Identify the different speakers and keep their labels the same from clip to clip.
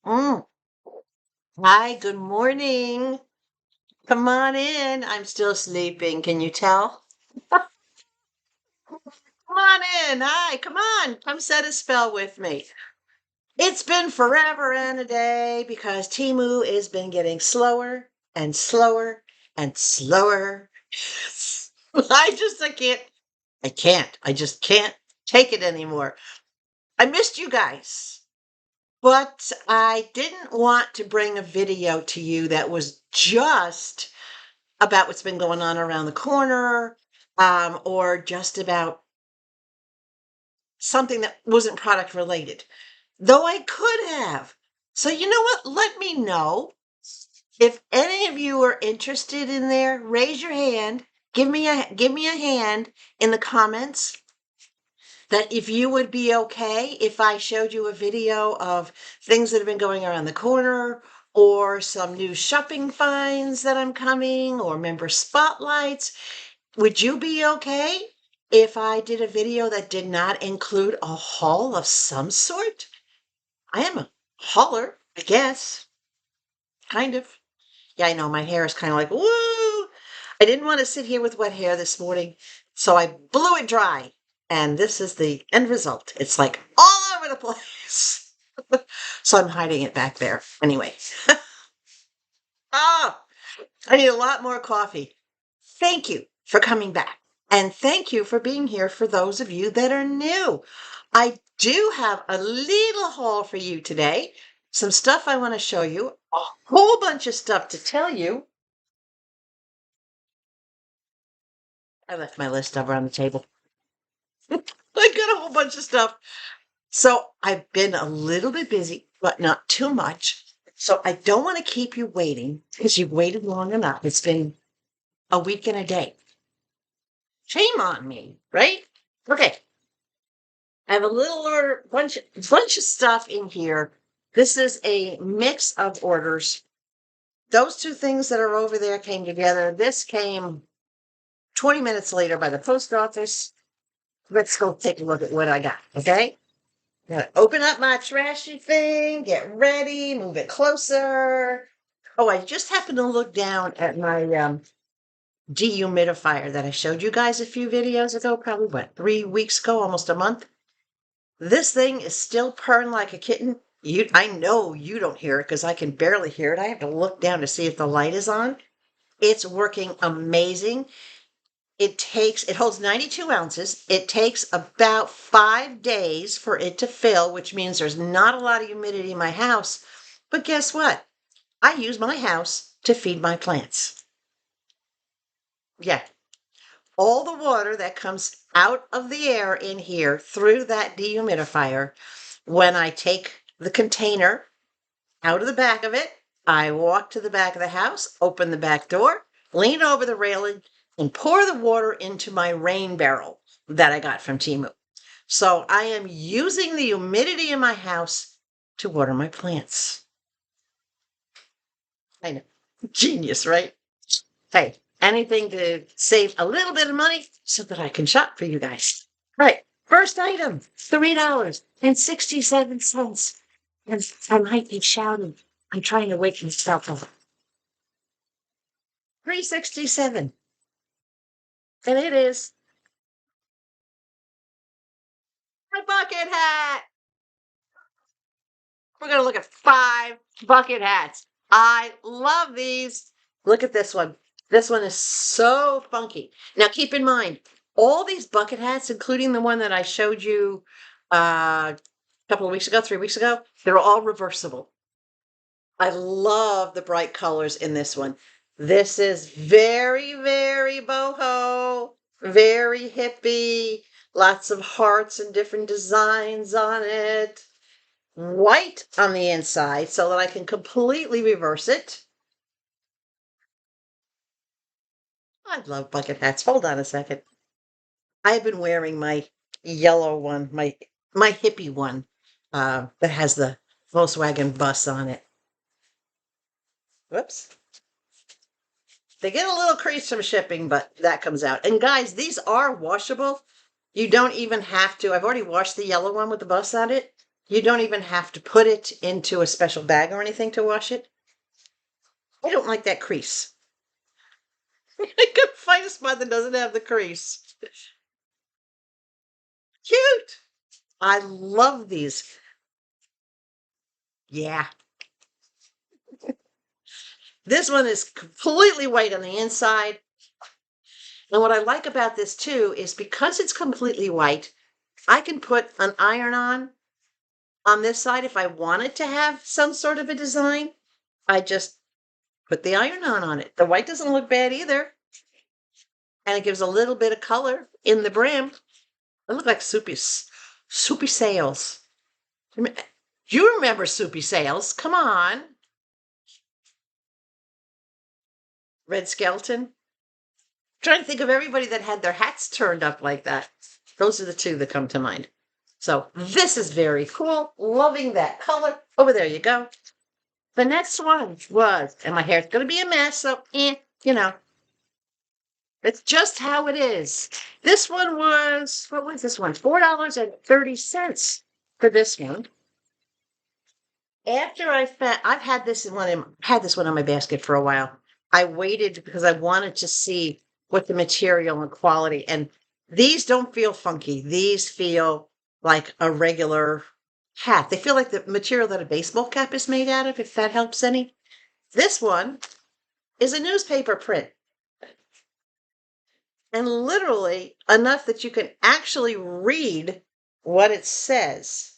Speaker 1: Mm. Hi, good morning. Come on in. I'm still sleeping. Can you tell? Come on in. Hi, come on. Come set a spell with me. It's been forever and a day because Temu has been getting slower and slower and slower. I just can't take it anymore. I missed you guys. But I didn't want to bring a video to you that was just about what's been going on around the corner, or just about something that wasn't product related, though I could have. So, you know what? Let me know if any of you are interested in there. Raise your hand. Give me a hand in the comments that if you would be okay if I showed you a video of things that have been going around the corner, or some new shopping finds that I'm coming, or member spotlights. Would you be okay if I did a video that did not include a haul of some sort? I am a hauler, I guess. Kind of. Yeah, I know my hair is kind of like, woo! I didn't want to sit here with wet hair this morning, so I blew it dry. And this is the end result. It's like all over the place. So I'm hiding it back there. Anyway. Ah, I need a lot more coffee. Thank you for coming back. And thank you for being here for those of you that are new. I do have a little haul for you today. Some stuff I want to show you, a whole bunch of stuff to tell you. I left my list over on the table. I got a whole bunch of stuff. So I've been a little bit busy, but not too much. So I don't want to keep you waiting because you've waited long enough. It's been a week and a day. Shame on me, right? Okay. I have a little order, bunch of stuff in here. This is a mix of orders. Those two things that are over there came together. This came 20 minutes later by the post office. Let's go take a look at what I got, okay? Gotta open up my trashy thing, get ready, move it closer. Oh, I just happened to look down at my dehumidifier that I showed you guys a few videos ago, probably what, 3 weeks ago, almost a month. This thing is still purring like a kitten. I know you don't hear it because I can barely hear it. I have to look down to see if the light is on. It's working amazing. It holds 92 ounces. It takes about 5 days for it to fill, which means there's not a lot of humidity in my house. But guess what? I use my house to feed my plants. Yeah, all the water that comes out of the air in here through that dehumidifier, when I take the container out of the back of it, I walk to the back of the house, open the back door, lean over the railing, and pour the water into my rain barrel that I got from Temu. So I am using the humidity in my house to water my plants. I know. Genius, right? Hey, anything to save a little bit of money so that I can shop for you guys. Right. First item, $3.67. And I might be shouting. I'm trying to wake myself up. 367. And it is my bucket hat. We're going to look at 5 bucket hats. I love these. Look at this one. This one is so funky. Now, keep in mind, all these bucket hats, including the one that I showed you a couple of weeks ago, 3 weeks ago, they're all reversible. I love the bright colors in this one. This is very, very boho, very hippie, lots of hearts and different designs on it. White on the inside so that I can completely reverse it. I love bucket hats. Hold on a second. I've been wearing my yellow one, my hippie one, that has the Volkswagen bus on it. Whoops. They get a little crease from shipping, but that comes out. And guys, these are washable. You don't even have to. I've already washed the yellow one with the bus on it. You don't even have to put it into a special bag or anything to wash it. I don't like that crease. I couldn't find a spot that doesn't have the crease. Cute. I love these. Yeah. This one is completely white on the inside. And what I like about this too is because it's completely white, I can put an iron on this side if I wanted to have some sort of a design. I just put the iron on it. The white doesn't look bad either. And it gives a little bit of color in the brim. It look like soupy sails. You remember soupy sails? Come on. Red skeleton. Trying to think of everybody that had their hats turned up like that. Those are the two that come to mind. So this is very cool. Loving that color. Over there you go. The next one was, and my hair's going to be a mess, so you know, it's just how it is. This one was, what was this one? $4.30 for this one. After I've had this one on my basket for a while. I waited because I wanted to see what the material and quality, and these don't feel funky. These feel like a regular hat. They feel like the material that a baseball cap is made out of, if that helps any. This one is a newspaper print. And literally enough that you can actually read what it says.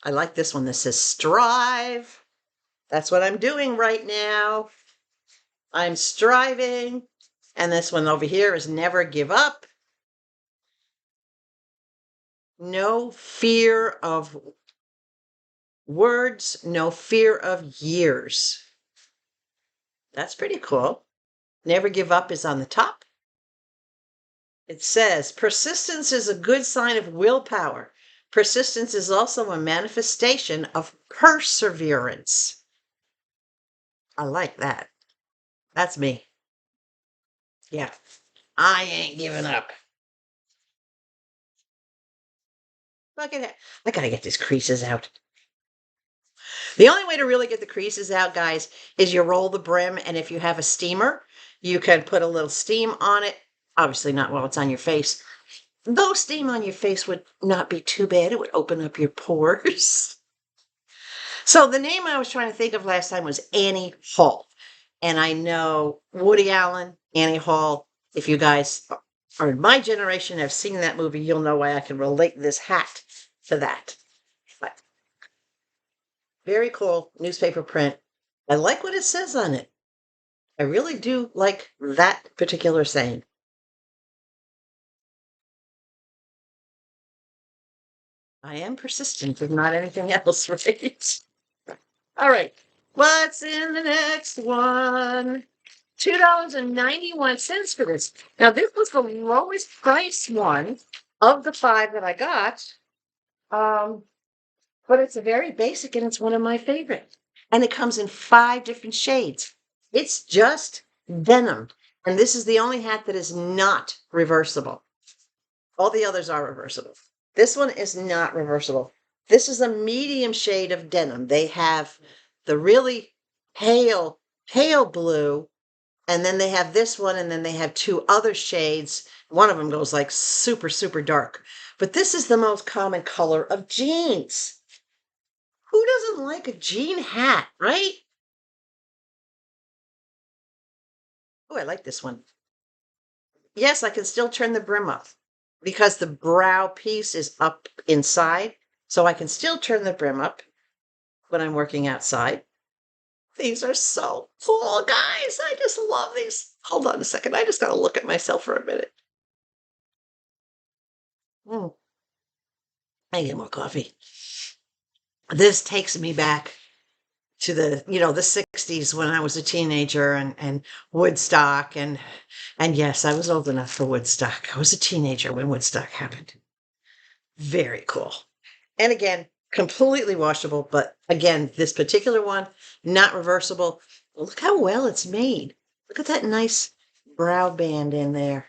Speaker 1: I like this one that says strive. That's what I'm doing right now. I'm striving. And this one over here is never give up. No fear of words, no fear of years. That's pretty cool. Never give up is on the top. It says, persistence is a good sign of willpower. Persistence is also a manifestation of perseverance. I like that. That's me. Yeah. I ain't giving up. Look at that. I gotta get these creases out. The only way to really get the creases out, guys, is you roll the brim, and if you have a steamer, you can put a little steam on it. Obviously not while it's on your face. Though steam on your face would not be too bad. It would open up your pores. So the name I was trying to think of last time was Annie Hall. And I know Woody Allen, Annie Hall. If you guys are in my generation have seen that movie, you'll know why I can relate this hat to that. But very cool newspaper print. I like what it says on it. I really do like that particular saying. I am persistent, if not anything else, right? All right. What's in the next one? $2.91 for this. Now, this was the lowest price one of the 5 that I got. But it's a very basic and it's one of my favorites. And it comes in 5 different shades. It's just denim. And this is the only hat that is not reversible. All the others are reversible. This one is not reversible. This is a medium shade of denim. They have the really pale blue, and then they have this one, and then they have 2 other shades. One of them goes like super, super dark. But this is the most common color of jeans. Who doesn't like a jean hat, right? Oh, I like this one. Yes, I can still turn the brim up because the brow piece is up inside. So I can still turn the brim up when I'm working outside. These are so cool, guys. I just love these. Hold on a second. I just got to look at myself for a minute. I get more coffee. This takes me back to the 60s when I was a teenager and Woodstock and yes, I was old enough for Woodstock. I was a teenager when Woodstock happened. Very cool. And again, completely washable, but again, this particular one, not reversible. Look how well it's made. Look at that nice brow band in there.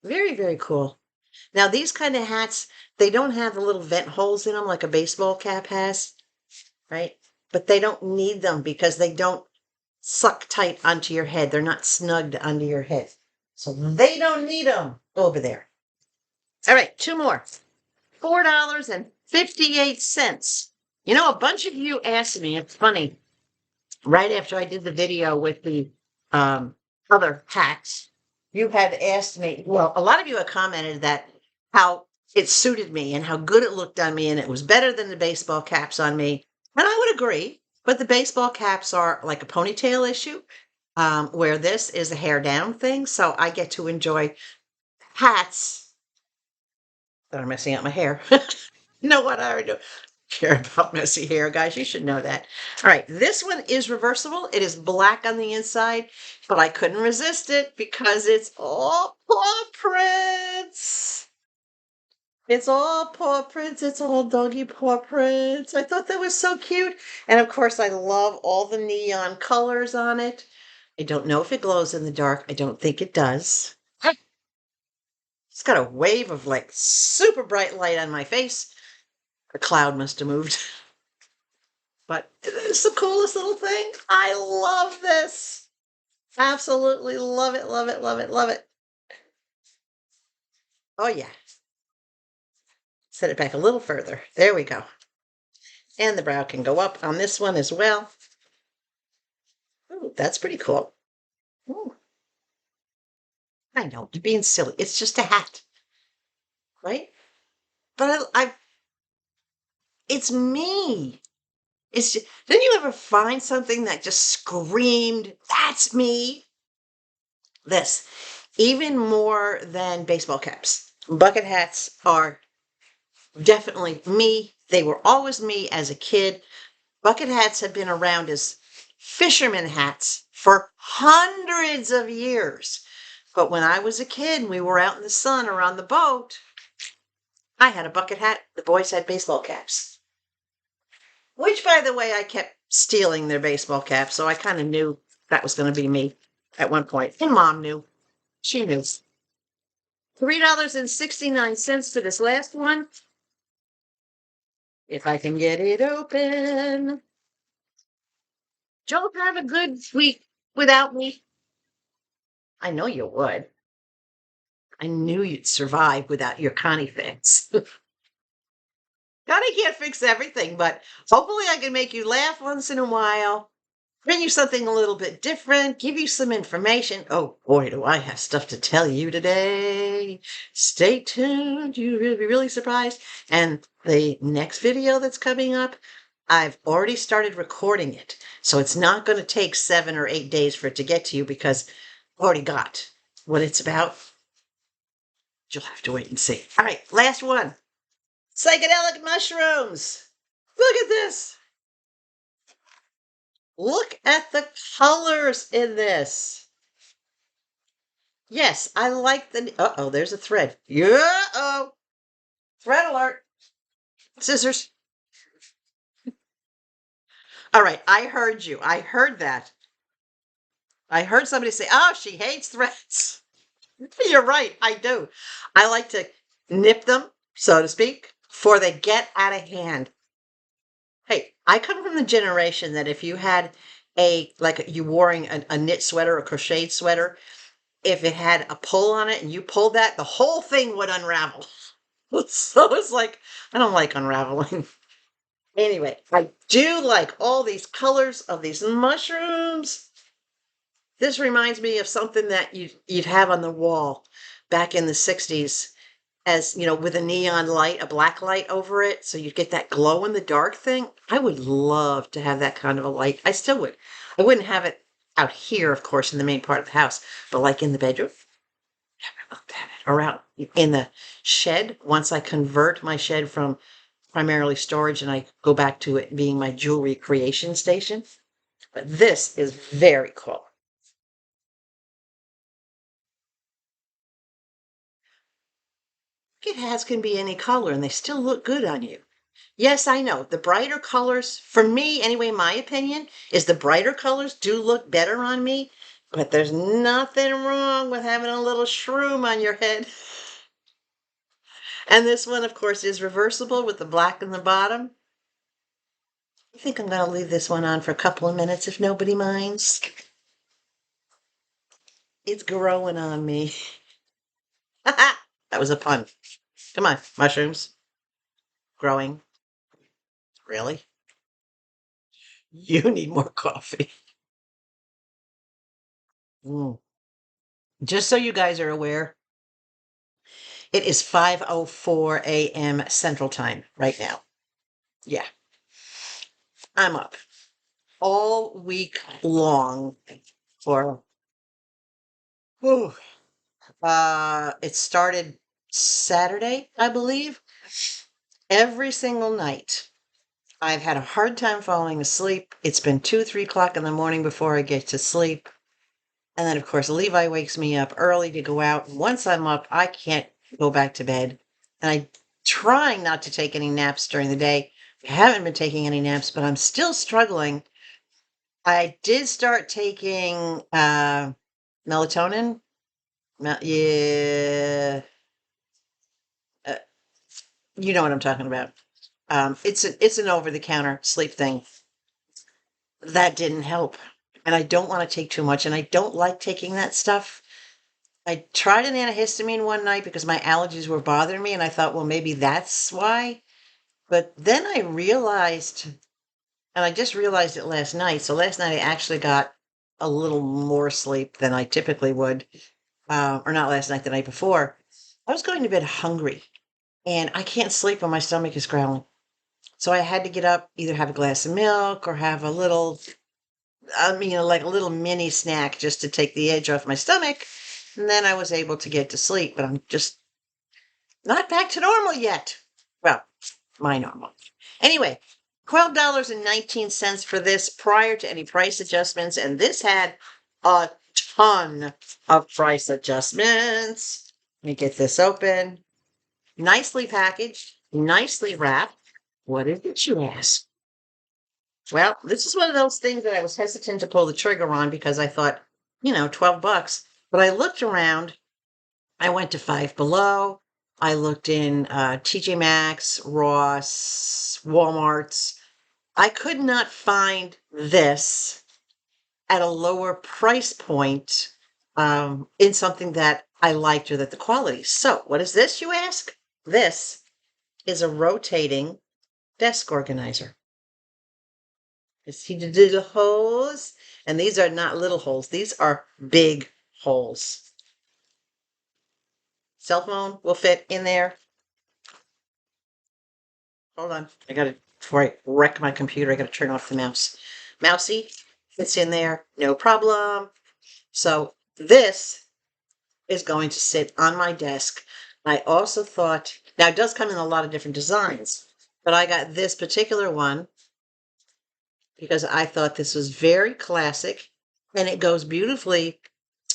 Speaker 1: Very, very cool. Now, these kind of hats, they don't have the little vent holes in them like a baseball cap has, right? But they don't need them because they don't suck tight onto your head. They're not snugged under your head. So they don't need them over there. All right, two more. $4.58. You know, a bunch of you asked me, it's funny, right after I did the video with the other hats, you had asked me, well, a lot of you have commented that how it suited me and how good it looked on me, and it was better than the baseball caps on me. And I would agree, but the baseball caps are like a ponytail issue, where this is a hair down thing. So I get to enjoy hats that are messing up my hair. You know what I already do? Care about messy hair, guys. You should know that. All right, this one is reversible. It is black on the inside, but I couldn't resist it because it's all paw prints. It's all paw prints. It's all doggy paw prints. I thought that was so cute. And of course, I love all the neon colors on it. I don't know if it glows in the dark. I don't think it does. It's got a wave of like super bright light on my face. A cloud must have moved. But it's the coolest little thing. I love this. Absolutely love it, love it, love it, love it. Oh, yeah. Set it back a little further. There we go. And the brow can go up on this one as well. Ooh, that's pretty cool. Ooh. I know, you're being silly. It's just a hat, right? But it's me. It's just, didn't you ever find something that just screamed, that's me? This, even more than baseball caps. Bucket hats are definitely me. They were always me as a kid. Bucket hats have been around as fisherman hats for hundreds of years. But when I was a kid and we were out in the sun or on the boat, I had a bucket hat. The boys had baseball caps. Which, by the way, I kept stealing their baseball caps, so I kind of knew that was going to be me at one point. And Mom knew. She knew. $3.69 for this last one. If I can get it open. Don't have a good week without me. I know you would. I knew you'd survive without your Konnee fix. Konnee can't fix everything, but hopefully I can make you laugh once in a while, bring you something a little bit different, give you some information. Oh boy, do I have stuff to tell you today. Stay tuned. You'll be really surprised. And the next video that's coming up, I've already started recording it. So it's not going to take 7 or 8 days for it to get to you because I've already got what it's about. You'll have to wait and see. All right, last one. Psychedelic mushrooms. Look at this. Look at the colors in this. Yes, I like the... Uh-oh, there's a thread. Yeah-oh. Thread alert. Scissors. All right, I heard you. I heard that. I heard somebody say, oh, she hates threads. You're right, I do. I like to nip them, so to speak, before they get out of hand. Hey, I come from the generation that if you had you wearing a knit sweater, a crocheted sweater, if it had a pull on it and you pulled that, the whole thing would unravel. So it's like, I don't like unraveling. Anyway, I do like all these colors of these mushrooms. This reminds me of something that you'd have on the wall back in the 60s as, you know, with a neon light, a black light over it. So you'd get that glow in the dark thing. I would love to have that kind of a light. I still would. I wouldn't have it out here, of course, in the main part of the house, but like in the bedroom. Or out in the shed. Once I convert my shed from primarily storage and I go back to it being my jewelry creation station. But this is very cool. Bucket hats can be any color and they still look good on you. Yes, I know. The brighter colors, for me anyway, my opinion, is the brighter colors do look better on me, but there's nothing wrong with having a little shroom on your head. And this one, of course, is reversible with the black in the bottom. I think I'm going to leave this one on for a couple of minutes if nobody minds. It's growing on me. That was a pun. Come on, mushrooms. Growing. Really? You need more coffee. Mm. Just so you guys are aware, it is 5:04 a.m. Central Time right now. Yeah, I'm up all week long for, whew, it started Saturday, I believe. Every single night, I've had a hard time falling asleep. It's been 2, 3 o'clock in the morning before I get to sleep. And then, of course, Levi wakes me up early to go out. And once I'm up, I can't go back to bed. And I try not to take any naps during the day. I haven't been taking any naps, but I'm still struggling. I did start taking melatonin. Yeah, uh, you know what I'm talking about. It's an over the counter sleep thing. That didn't help, and I don't want to take too much, and I don't like taking that stuff. I tried an antihistamine one night because my allergies were bothering me, and I thought, well, maybe that's why. But then I realized, and I just realized it last night. So last night I actually got a little more sleep than I typically would, or not last night, the night before. I was going to bed hungry, and I can't sleep when my stomach is growling. So I had to get up, either have a glass of milk or have a little, like a little mini snack just to take the edge off my stomach. And then I was able to get to sleep, but I'm just not back to normal yet. Well, my normal. Anyway, $12.19 for this prior to any price adjustments. And this had a ton of price adjustments. Let me get this open. Nicely packaged, nicely wrapped. What is it, you ask? Well, this is one of those things that I was hesitant to pull the trigger on because I thought, $12. But I looked around. I went to Five Below. I looked in TJ Maxx, Ross, Walmart's. I could not find this at a lower price point in something that I liked or that the quality. So, what is this, you ask? This is a rotating desk organizer. You see the little holes? And these are not little holes, these are big holes. Cell phone will fit in there. Hold on. Before I wreck my computer, I gotta turn off the mouse. Mousy fits in there, no problem. So this is going to sit on my desk. I also thought, now it does come in a lot of different designs, but I got this particular one because I thought this was very classic and it goes beautifully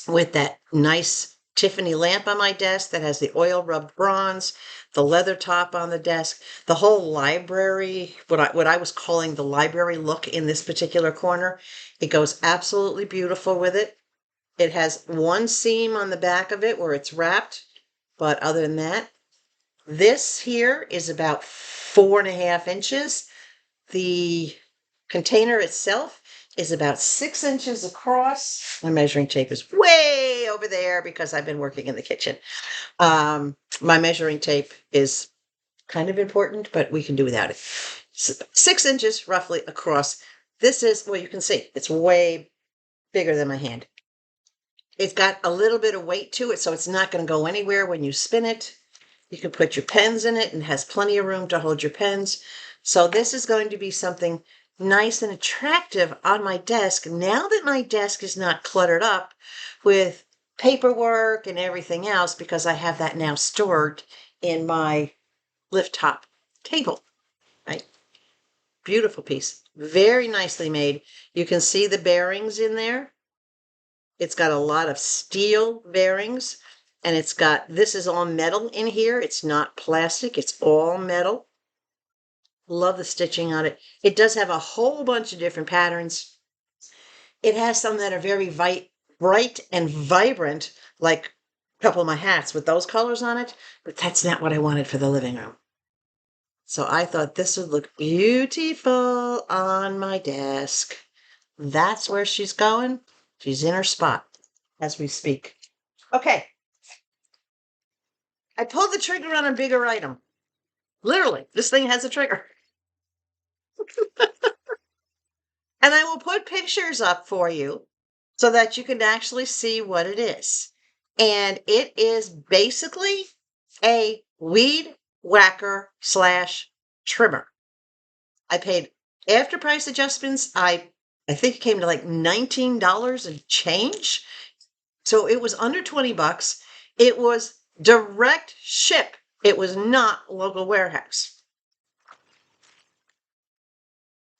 Speaker 1: with that nice Tiffany lamp on my desk that has the oil rubbed bronze, the leather top on the desk, the whole library, what I was calling the library look in this particular corner. It goes absolutely beautiful with it. It has one seam on the back of it where it's wrapped, but other than that, this here is about 4.5 inches. The container itself is about 6 inches across. My measuring tape is way over there because I've been working in the kitchen. My measuring tape is kind of important, but we can do without it. 6 inches roughly across. This is, well, you can see it's way bigger than my hand. It's got a little bit of weight to it, so it's not going to go anywhere when you spin it. You can put your pens in it and has plenty of room to hold your pens. So this is going to be something nice and attractive on my desk now that my desk is not cluttered up with paperwork and everything else because I have that now stored in my lift top table, right? Beautiful piece, very nicely made. You can see the bearings in there. It's got a lot of steel bearings and this is all metal in here. It's not plastic, it's all metal. Love the stitching on it. It does have a whole bunch of different patterns. It has some that are very bright and vibrant, like couple of my hats with those colors on it, but that's not what I wanted for the living room. So I thought this would look beautiful on my desk. That's where she's going. She's in her spot as we speak. Okay. I pulled the trigger on a bigger item. Literally, this thing has a trigger. And I will put pictures up for you so that you can actually see what it is. And it is basically a weed whacker / trimmer. I paid after price adjustments. I think it came to like $19 and change. So it was under 20 bucks. It was direct ship. It was not local warehouse.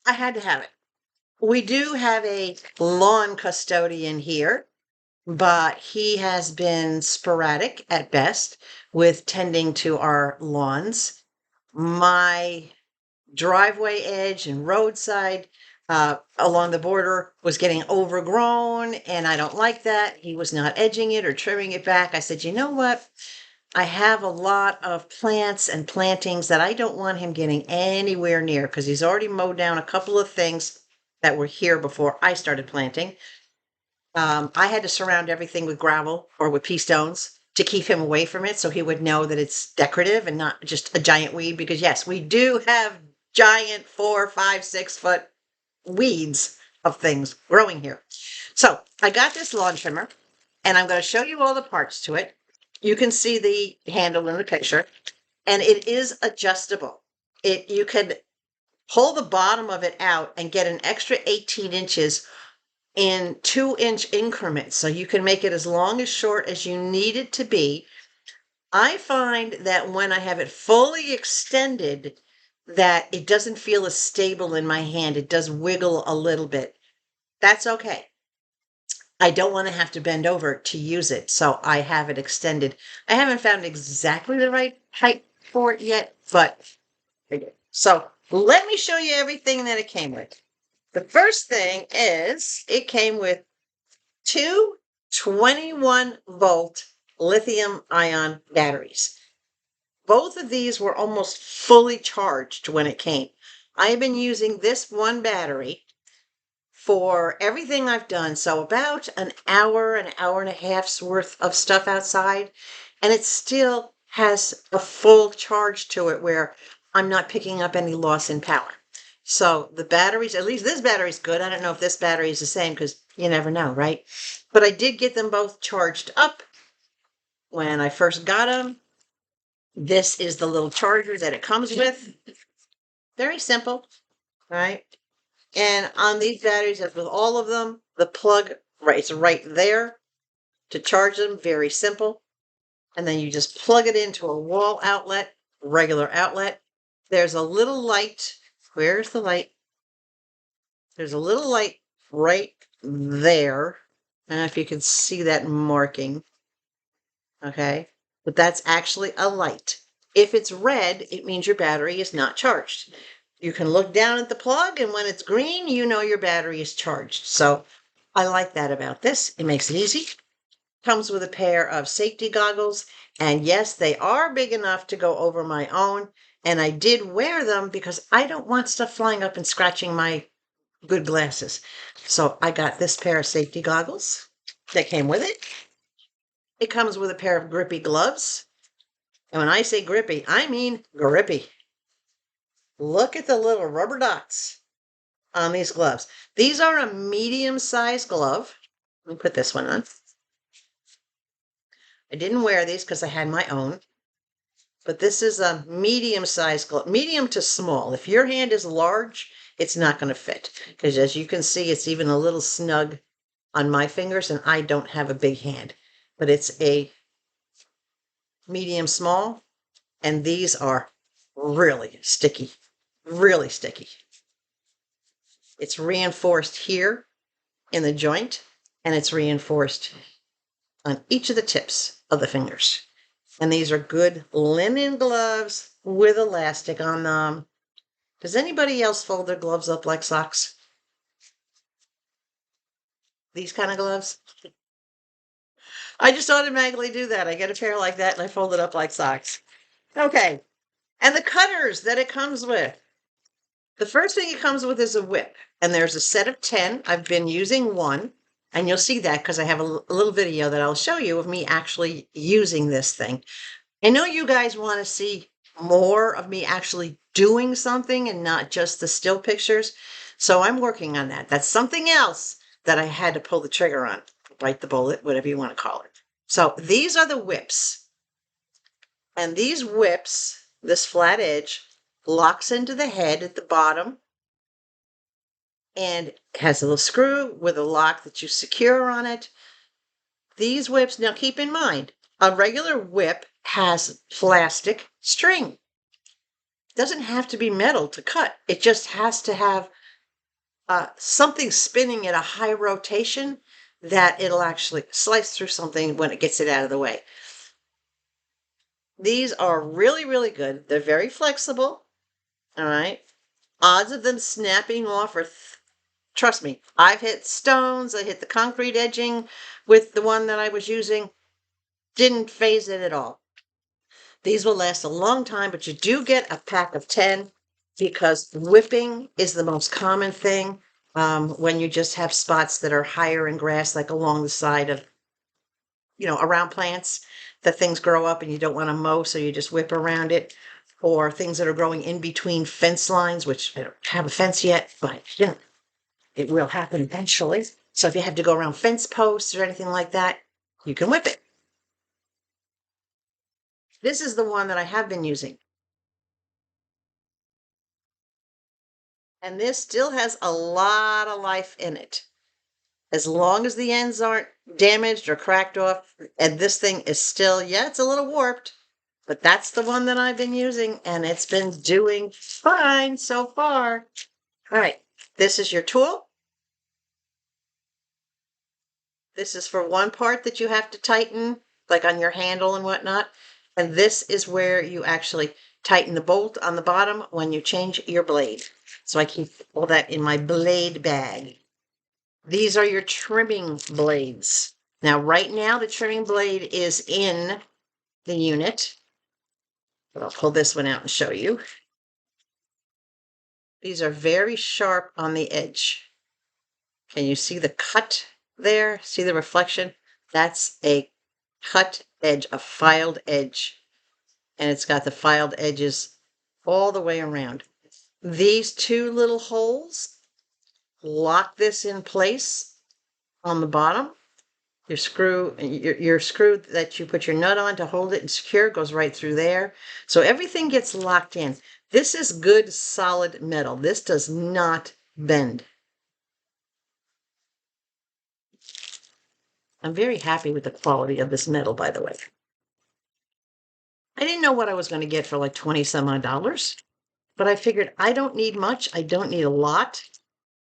Speaker 1: I had to have it. We do have a lawn custodian here, but he has been sporadic at best with tending to our lawns. My driveway edge and roadside along the border was getting overgrown, and I don't like that. He was not edging it or trimming it back. I said, you know what? I have a lot of plants and plantings that I don't want him getting anywhere near because he's already mowed down a couple of things that were here before I started planting. I had to surround everything with gravel or with pea stones to keep him away from it so he would know that it's decorative and not just a giant weed. Because, yes, we do have giant 4, 5, 6 foot weeds of things growing here. So I got this lawn trimmer and I'm going to show you all the parts to it. You can see the handle in the picture, and it is adjustable. You can pull the bottom of it out and get an extra 18 inches in 2-inch increments. So you can make it as long as short as you need it to be. I find that when I have it fully extended, that it doesn't feel as stable in my hand. It does wiggle a little bit. That's okay. I don't want to have to bend over to use it, so I have it extended. I haven't found exactly the right height for it yet, but so let me show you everything that it came with. The first thing is it came with two 21-volt lithium-ion batteries. Both of these were almost fully charged when it came. I have been using this one battery for everything I've done. So about an hour and a half's worth of stuff outside. And it still has a full charge to it where I'm not picking up any loss in power. So the batteries, at least this battery's good. I don't know if this battery is the same because you never know, right? But I did get them both charged up when I first got them. This is the little charger that it comes with. Very simple, right? And on these batteries, as with all of them, the plug is right there to charge them. Very simple. And then you just plug it into a wall outlet, regular outlet. There's a little light. Where's the light? There's a little light right there. I don't know if you can see that marking. Okay. But that's actually a light. If it's red, it means your battery is not charged. You can look down at the plug, and when it's green, you know your battery is charged. So I like that about this. It makes it easy. Comes with a pair of safety goggles. And yes, they are big enough to go over my own. And I did wear them because I don't want stuff flying up and scratching my good glasses. So I got this pair of safety goggles that came with it. It comes with a pair of grippy gloves. And when I say grippy, I mean grippy. Look at the little rubber dots on these gloves. These are a medium-sized glove. Let me put this one on. I didn't wear these because I had my own. But this is a medium-sized glove, medium to small. If your hand is large, it's not going to fit. Because as you can see, it's even a little snug on my fingers, and I don't have a big hand. But it's a medium-small, and these are really sticky. Really sticky. It's reinforced here in the joint, and it's reinforced on each of the tips of the fingers. And these are good linen gloves with elastic on them. Does anybody else fold their gloves up like socks? These kind of gloves? I just automatically do that. I get a pair like that and I fold it up like socks. Okay. And the cutters that it comes with. The first thing it comes with is a whip. And there's a set of 10. I've been using one. And you'll see that because I have a little video that I'll show you of me actually using this thing. I know you guys want to see more of me actually doing something and not just the still pictures. So I'm working on that. That's something else that I had to pull the trigger on, bite the bullet, whatever you want to call it. So these are the whips. And these whips, this flat edge, locks into the head at the bottom and has a little screw with a lock that you secure on it. These whips, now keep in mind, a regular whip has plastic string. It doesn't have to be metal to cut. It just has to have something spinning at a high rotation that it'll actually slice through something when it gets it out of the way. These are really, really good. They're very flexible. All right. Odds of them snapping off are, trust me, I've hit stones. I hit the concrete edging with the one that I was using. Didn't phase it at all. These will last a long time, but you do get a pack of 10 because whipping is the most common thing when you just have spots that are higher in grass, like along the side of, around plants that things grow up and you don't want to mow, so you just whip around it, or things that are growing in between fence lines, which I don't have a fence yet, but yeah, it will happen eventually. So if you have to go around fence posts or anything like that, you can whip it. This is the one that I have been using. And this still has a lot of life in it. As long as the ends aren't damaged or cracked off, and this thing is still, yeah, it's a little warped, but that's the one that I've been using, and it's been doing fine so far. All right, this is your tool. This is for one part that you have to tighten, like on your handle and whatnot. And this is where you actually tighten the bolt on the bottom when you change your blade. So I keep all that in my blade bag. These are your trimming blades. Now, right now, the trimming blade is in the unit. But I'll pull this one out and show you. These are very sharp on the edge. Can you see the cut there? See the reflection? That's a cut edge, a filed edge. And it's got the filed edges all the way around. These two little holes lock this in place on the bottom. Your screw that you put your nut on to hold it and secure goes right through there. So everything gets locked in. This is good, solid metal. This does not bend. I'm very happy with the quality of this metal, by the way. I didn't know what I was going to get for like 20 some odd dollars, but I figured I don't need much. I don't need a lot.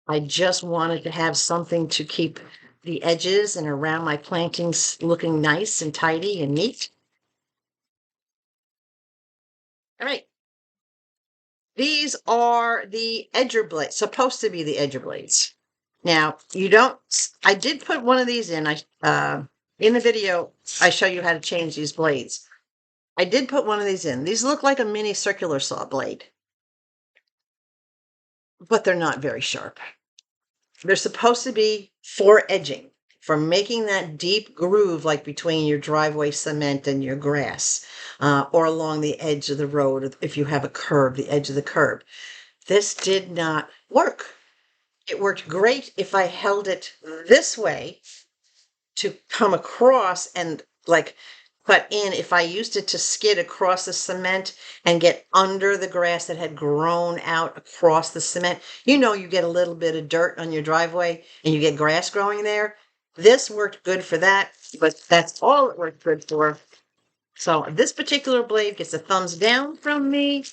Speaker 1: I just wanted to have something to keep the edges and around my plantings looking nice and tidy and neat. All right. These are the edger blades, supposed to be the edger blades. Now, you don't, I did put one of these in. In the video, I show you how to change these blades. I did put one of these in. These look like a mini circular saw blade, but they're not very sharp. They're supposed to be for edging, for making that deep groove like between your driveway cement and your grass, or along the edge of the road if you have a curb, the edge of the curb. This did not work. It worked great if I held it this way to come across and like cut in. If I used it to skid across the cement and get under the grass that had grown out across the cement, you get a little bit of dirt on your driveway and you get grass growing there. This worked good for that, but that's all it worked good for. So this particular blade gets a thumbs down from me,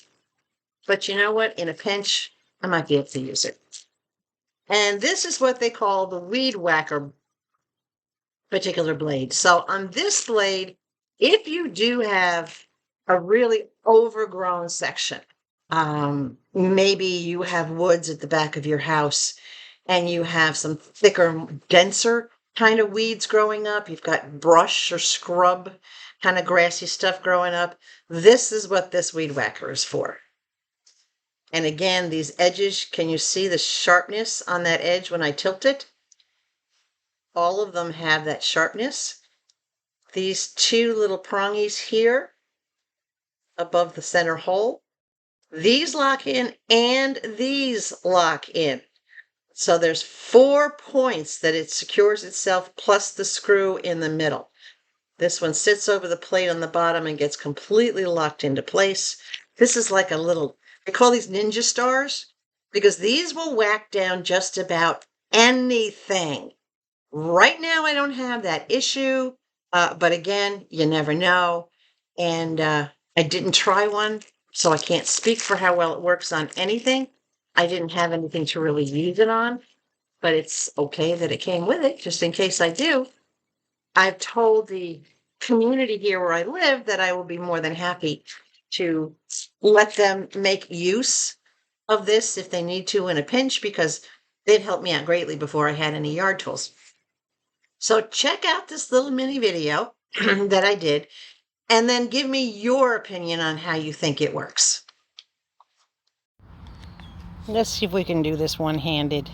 Speaker 1: but you know what? In a pinch, I might be able to use it. And this is what they call the weed whacker particular blade. So on this blade, if you do have a really overgrown section, maybe you have woods at the back of your house and you have some thicker, denser kind of weeds growing up, you've got brush or scrub kind of grassy stuff growing up, this is what this weed whacker is for. And again, these edges, can you see the sharpness on that edge when I tilt it? All of them have that sharpness. These two little prongies here above the center hole, these lock in and these lock in. So there's 4 points that it secures itself plus the screw in the middle. This one sits over the plate on the bottom and gets completely locked into place. This is like a little, they call these ninja stars because these will whack down just about anything. Right now, I don't have that issue, but again, you never know. And I didn't try one, so I can't speak for how well it works on anything. I didn't have anything to really use it on, but it's okay that it came with it, just in case I do. I've told the community here where I live that I will be more than happy to let them make use of this if they need to in a pinch, because they've helped me out greatly before I had any yard tools. So check out this little mini video that I did, and then give me your opinion on how you think it works.
Speaker 2: Let's see if we can do this one-handed.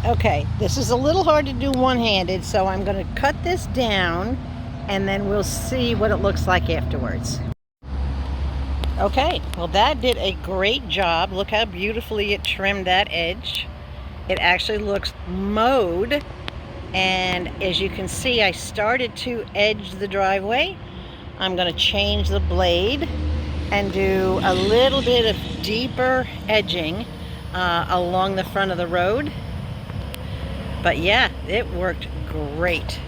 Speaker 2: Okay, this is a little hard to do one-handed, so I'm going to cut this down and then we'll see what it looks like afterwards. Okay, well that did a great job. Look how beautifully it trimmed that edge. It actually looks mowed, and as you can see, I started to edge the driveway. I'm going to change the blade and do a little bit of deeper edging along the front of the road. But yeah, it worked great.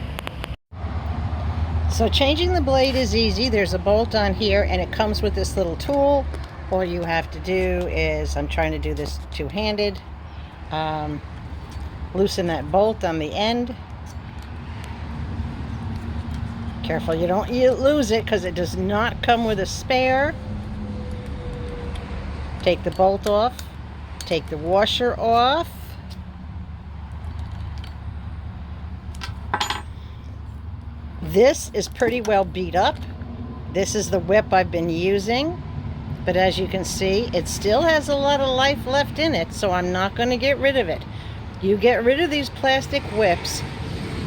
Speaker 2: So changing the blade is easy. There's a bolt on here and it comes with this little tool. All you have to do is, I'm trying to do this two-handed, loosen that bolt on the end. Careful you don't lose it because it does not come with a spare. Take the bolt off, take the washer off. This is pretty well beat up. This is the whip I've been using, but as you can see, it still has a lot of life left in it, so I'm not going to get rid of it. You get rid of these plastic whips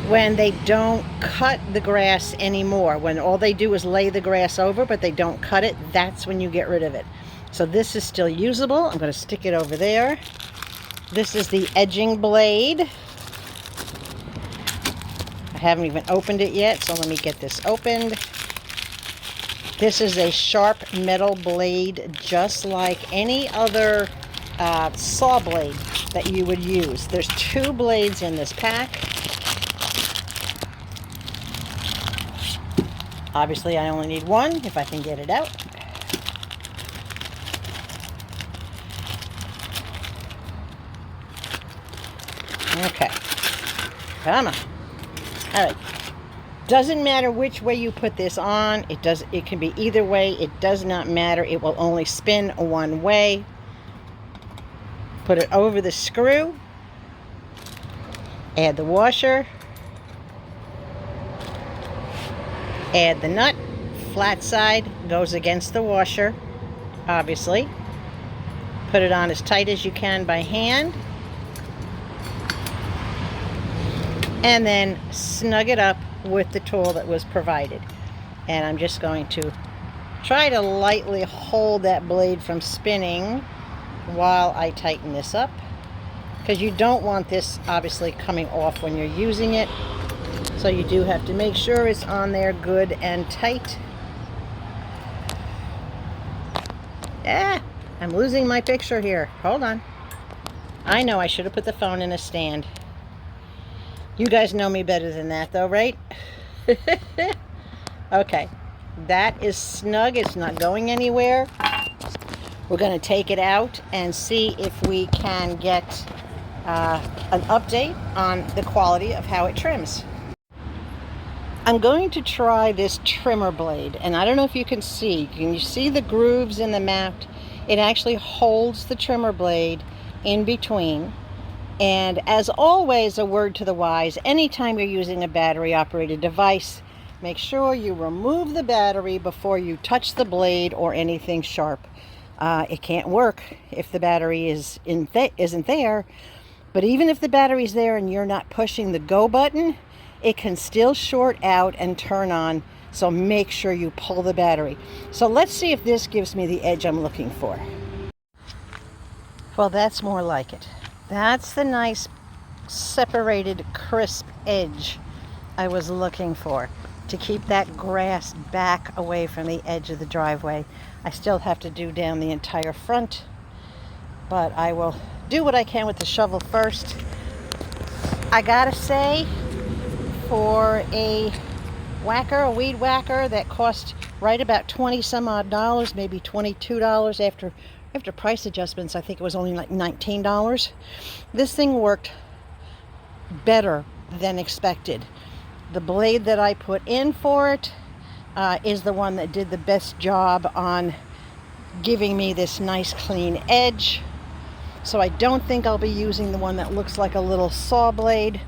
Speaker 2: when they don't cut the grass anymore. When all they do is lay the grass over, but they don't cut it, that's when you get rid of it. So this is still usable. I'm going to stick it over there. This is the edging blade. I haven't even opened it yet, so let me get this opened. This is a sharp metal blade, just like any other saw blade that you would use. There's 2 blades in this pack. Obviously, I only need one if I can get it out. Okay, come on. All right, doesn't matter which way you put this on. It can be either way. It does not matter. It will only spin one way. Put it over the screw. Add the washer. Add the nut. Flat side goes against the washer, obviously. Put it on as tight as you can by hand. And then snug it up with the tool that was provided. And I'm just going to try to lightly hold that blade from spinning while I tighten this up, because you don't want this obviously coming off when you're using it. So you do have to make sure it's on there good and tight. I'm losing my picture here. Hold on. I know I should have put the phone in a stand. You guys know me better than that though, right? Okay, that is snug. It's not going anywhere. We're going to take it out and see if we can get an update on the quality of how it trims. I'm going to try this trimmer blade, and I don't know if you can see. Can you see the grooves in the mat? It actually holds the trimmer blade in between. And as always, a word to the wise, anytime you're using a battery operated device, make sure you remove the battery before you touch the blade or anything sharp. It can't work if the battery isn't there. But even if the battery's there and you're not pushing the go button, it can still short out and turn on. So make sure you pull the battery. So let's see if this gives me the edge I'm looking for. Well, that's more like it. That's the nice separated crisp edge I was looking for, to keep that grass back away from the edge of the driveway. I still have to do down the entire front, but I will do what I can with the shovel first. I gotta say, for a weed whacker that cost right about 20 some odd dollars, maybe $22 after price adjustments, I think it was only like $19. This thing worked better than expected. The blade that I put in for it is the one that did the best job on giving me this nice clean edge. So I don't think I'll be using the one that looks like a little saw blade.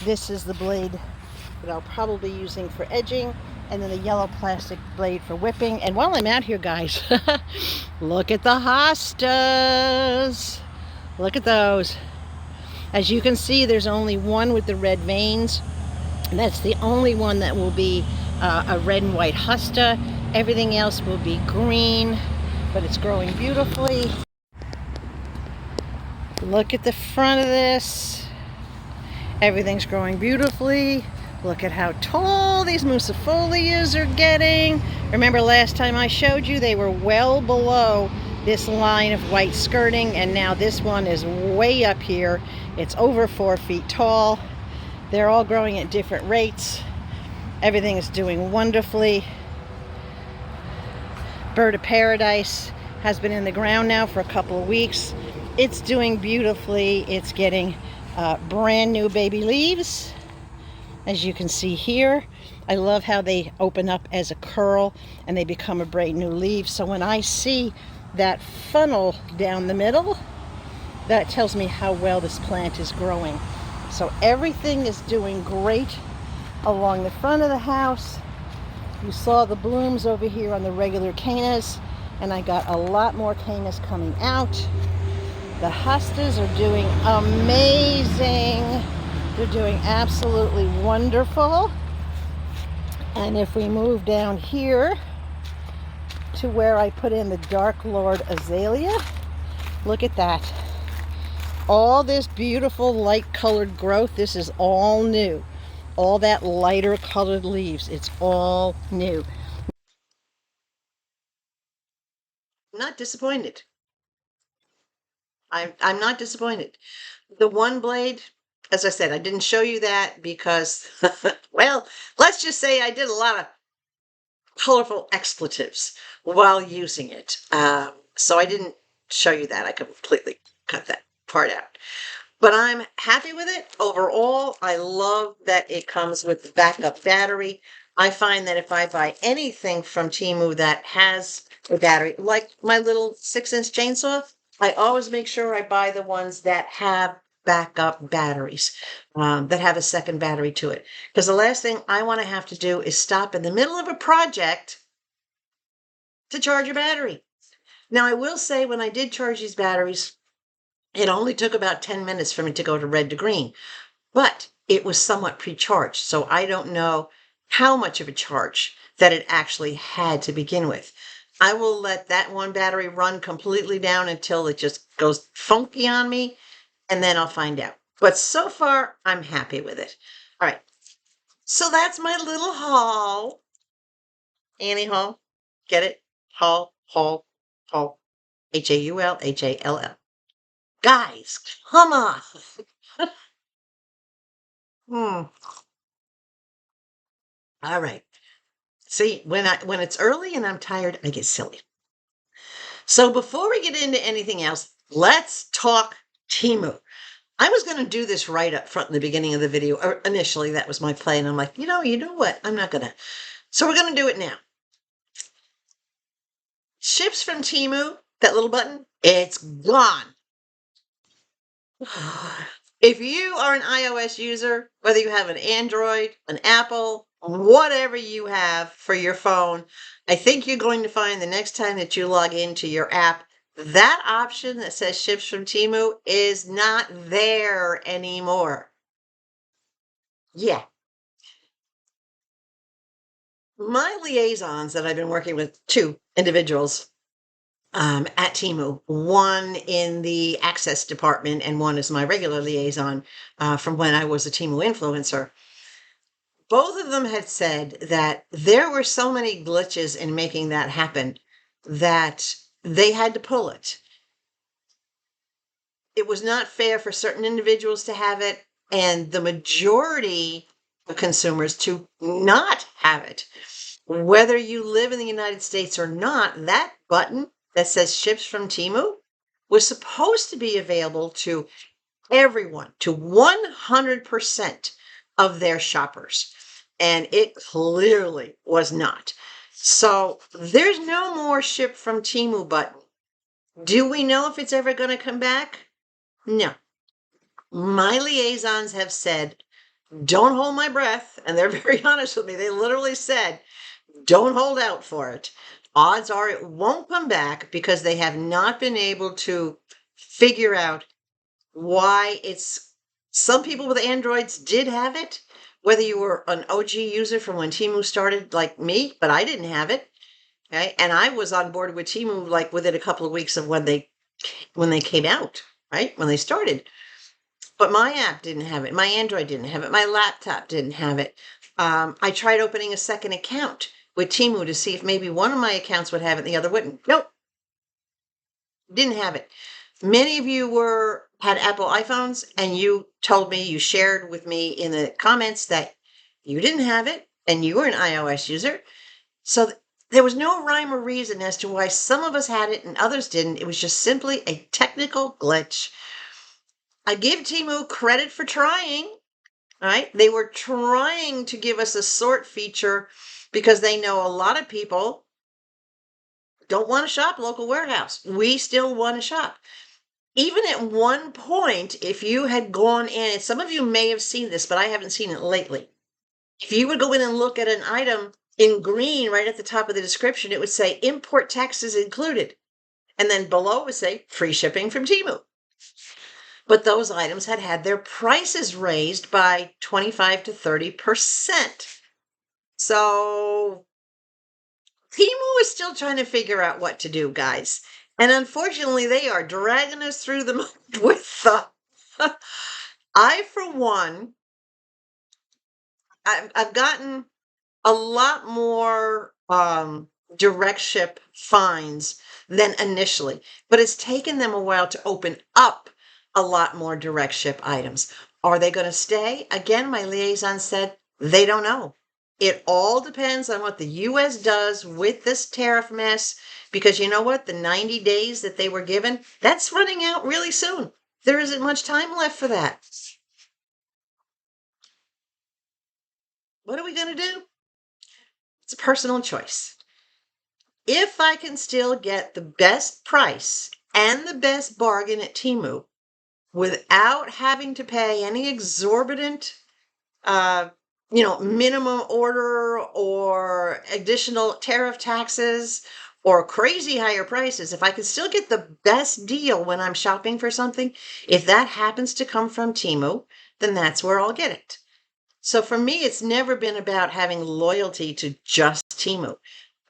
Speaker 2: This is the blade that I'll probably be using for edging, and then the yellow plastic blade for whipping. And while I'm out here, guys, look at the hostas. Look at those. As you can see, there's only one with the red veins. And that's the only one that will be a red and white hosta. Everything else will be green, but it's growing beautifully. Look at the front of this. Everything's growing beautifully. Look at how tall these muscifolias are getting. Remember last time I showed you, they were well below this line of white skirting, and now this one is way up here. It's over 4 feet tall. They're all growing at different rates. Everything is doing wonderfully. Bird of Paradise has been in the ground now for a couple of weeks. It's doing beautifully. It's getting brand new baby leaves, as you can see here. I love how they open up as a curl and they become a brand new leaf. So when I see that funnel down the middle, that tells me how well this plant is growing. So everything is doing great along the front of the house. You saw the blooms over here on the regular konnees, and I got a lot more konnees coming out. The hostas are doing amazing. They're doing absolutely wonderful. And if we move down here to where I put in the Dark Lord Azalea, look at that. All this beautiful light colored growth, this is all new. All that lighter colored leaves, it's all new.
Speaker 1: Not disappointed. I'm not disappointed. The one blade, as I said, I didn't show you that because, well, let's just say I did a lot of colorful expletives while using it. So I didn't show you that. I completely cut that part out. But I'm happy with it. Overall, I love that it comes with the backup battery. I find that if I buy anything from Temu that has a battery, like my little 6-inch chainsaw, I always make sure I buy the ones that have backup batteries, that have a second battery to it. Because the last thing I want to have to do is stop in the middle of a project to charge a battery. Now, I will say when I did charge these batteries, it only took about 10 minutes for me to go to red to green, but it was somewhat pre-charged. So I don't know how much of a charge that it actually had to begin with. I will let that one battery run completely down until it just goes funky on me, and then I'll find out. But so far, I'm happy with it. All right. So that's my little haul. Annie haul. Get it? Haul, haul, haul. Haul, Hall. Guys, come on. Hmm. All right. See, when it's early and I'm tired, I get silly. So before we get into anything else, let's talk Temu. I was going to do this right up front in the beginning of the video, or initially that was my plan. I'm like, you know what? I'm not going to. So we're going to do it now. Ships from Temu, that little button, it's gone. If you are an iOS user, whether you have an Android, an Apple, whatever you have for your phone, I think you're going to find the next time that you log into your app, that option that says ships from Temu is not there anymore. Yeah. My liaisons that I've been working with, two individuals at Temu, one in the access department and one is my regular liaison from when I was a Temu influencer. Both of them had said that there were so many glitches in making that happen that they had to pull it. It was not fair for certain individuals to have it and the majority of consumers to not have it. Whether you live in the United States or not, that button that says ships from Temu was supposed to be available to everyone, to 100% of their shoppers. And it clearly was not. So there's no more ship from Temu button. Do we know if it's ever going to come back? No. My liaisons have said, don't hold my breath. And they're very honest with me. They literally said, don't hold out for it. Odds are it won't come back because they have not been able to figure out why it's. Some people with Androids did have it, whether you were an OG user from when Temu started like me, but I didn't have it. Okay. And I was on board with Temu like within a couple of weeks of when they came out, right? When they started. But my app didn't have it. My Android didn't have it. My laptop didn't have it. I tried opening a second account with Temu to see if maybe one of my accounts would have it and the other wouldn't. Nope. Didn't have it. Many of you had Apple iPhones and you told me, you shared with me in the comments that you didn't have it and you were an iOS user. So there was no rhyme or reason as to why some of us had it and others didn't. It was just simply a technical glitch. I give Temu credit for trying. Right? They were trying to give us a sort feature because they know a lot of people don't want to shop local warehouse. We still want to shop. Even at one point, if you had gone in, and some of you may have seen this, but I haven't seen it lately. If you would go in and look at an item in green right at the top of the description, it would say import taxes included. And then below it would say free shipping from Temu. But those items had their prices raised by 25 to 30%. So Temu is still trying to figure out what to do, guys. And unfortunately, they are dragging us through the mud with the. I, for one, I've gotten a lot more direct ship fines than initially, but it's taken them a while to open up a lot more direct ship items. Are they going to stay? Again, my liaison said they don't know. It all depends on what the U.S. does with this tariff mess, because you know what? The 90 days that they were given, that's running out really soon. There isn't much time left for that. What are we going to do? It's a personal choice. If I can still get the best price and the best bargain at Temu without having to pay any exorbitant, minimum order or additional tariff taxes or crazy higher prices, if I can still get the best deal when I'm shopping for something, if that happens to come from Temu, then that's where I'll get it. So for me, it's never been about having loyalty to just Temu.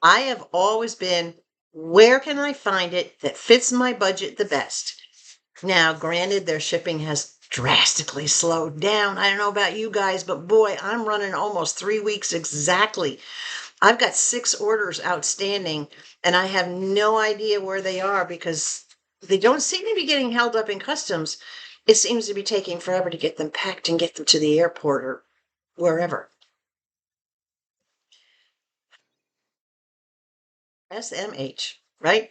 Speaker 1: I have always been, where can I find it that fits my budget the best? Now, granted, their shipping has drastically slowed down. I don't know about you guys, but boy, I'm running almost 3 weeks exactly. I've got 6 orders outstanding, and I have no idea where they are because they don't seem to be getting held up in customs. It seems to be taking forever to get them packed and get them to the airport or wherever. SMH, right?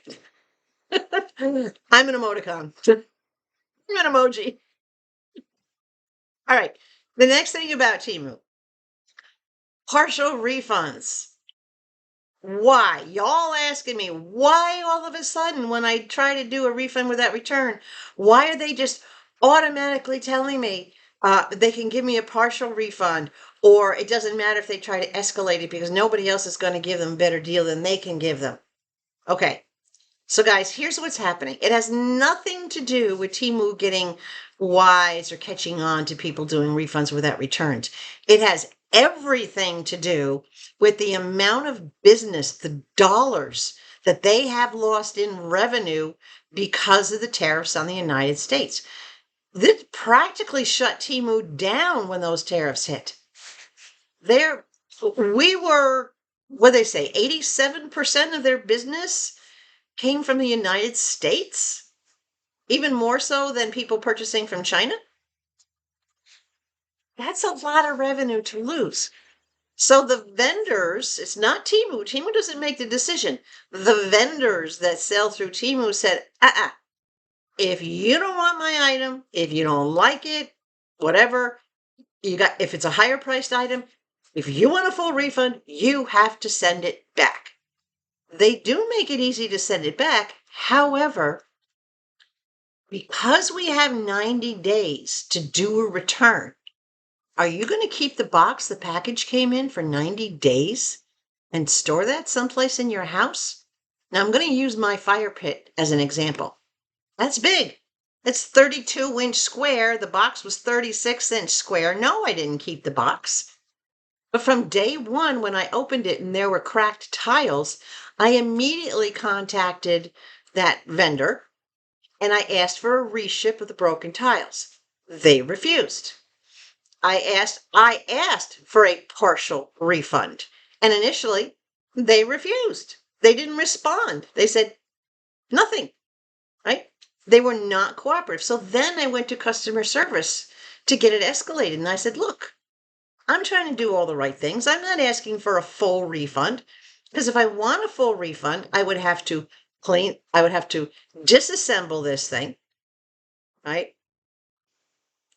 Speaker 1: I'm an emoticon. I'm an emoji. All right. The next thing about Temu, partial refunds. Why? Y'all asking me why all of a sudden when I try to do a refund without return, why are they just automatically telling me they can give me a partial refund, or it doesn't matter if they try to escalate it because nobody else is going to give them a better deal than they can give them. Okay. So guys, here's what's happening. It has nothing to do with Temu getting wise or catching on to people doing refunds without returns. It has everything to do with the amount of business, the dollars that they have lost in revenue because of the tariffs on the United States. This practically shut Temu down when those tariffs hit. We were, what they say, 87% of their business came from the United States, even more so than people purchasing from China. That's a lot of revenue to lose. So the vendors, it's not Temu. Temu doesn't make the decision. The vendors that sell through Temu said, if you don't want my item, if you don't like it, whatever, if it's a higher priced item, if you want a full refund, you have to send it back. They do make it easy to send it back. However, because we have 90 days to do a return, are you going to keep the box the package came in for 90 days and store that someplace in your house? Now, I'm going to use my fire pit as an example. That's big. It's 32-inch square. The box was 36-inch square. No, I didn't keep the box. But from day one, when I opened it and there were cracked tiles, I immediately contacted that vendor and I asked for a reship of the broken tiles. They refused. I asked for a partial refund, and initially they refused. They didn't respond. They said nothing, right? They were not cooperative. So then I went to customer service to get it escalated, and I said, look, I'm trying to do all the right things. I'm not asking for a full refund, because if I want a full refund, I would have to disassemble this thing, right?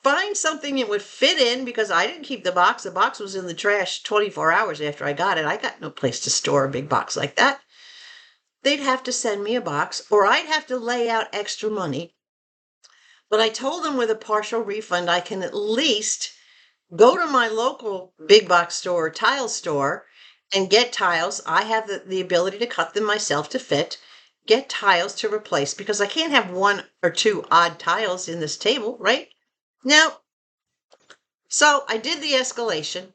Speaker 1: Find something it would fit in because I didn't keep the box. The box was in the trash 24 hours after I got it. I got no place to store a big box like that. They'd have to send me a box or I'd have to lay out extra money. But I told them with a partial refund, I can at least go to my local big box store, tile store, and get tiles. I have the ability to cut them myself to fit, get tiles to replace because I can't have 1 or 2 odd tiles in this table, right? Now, so I did the escalation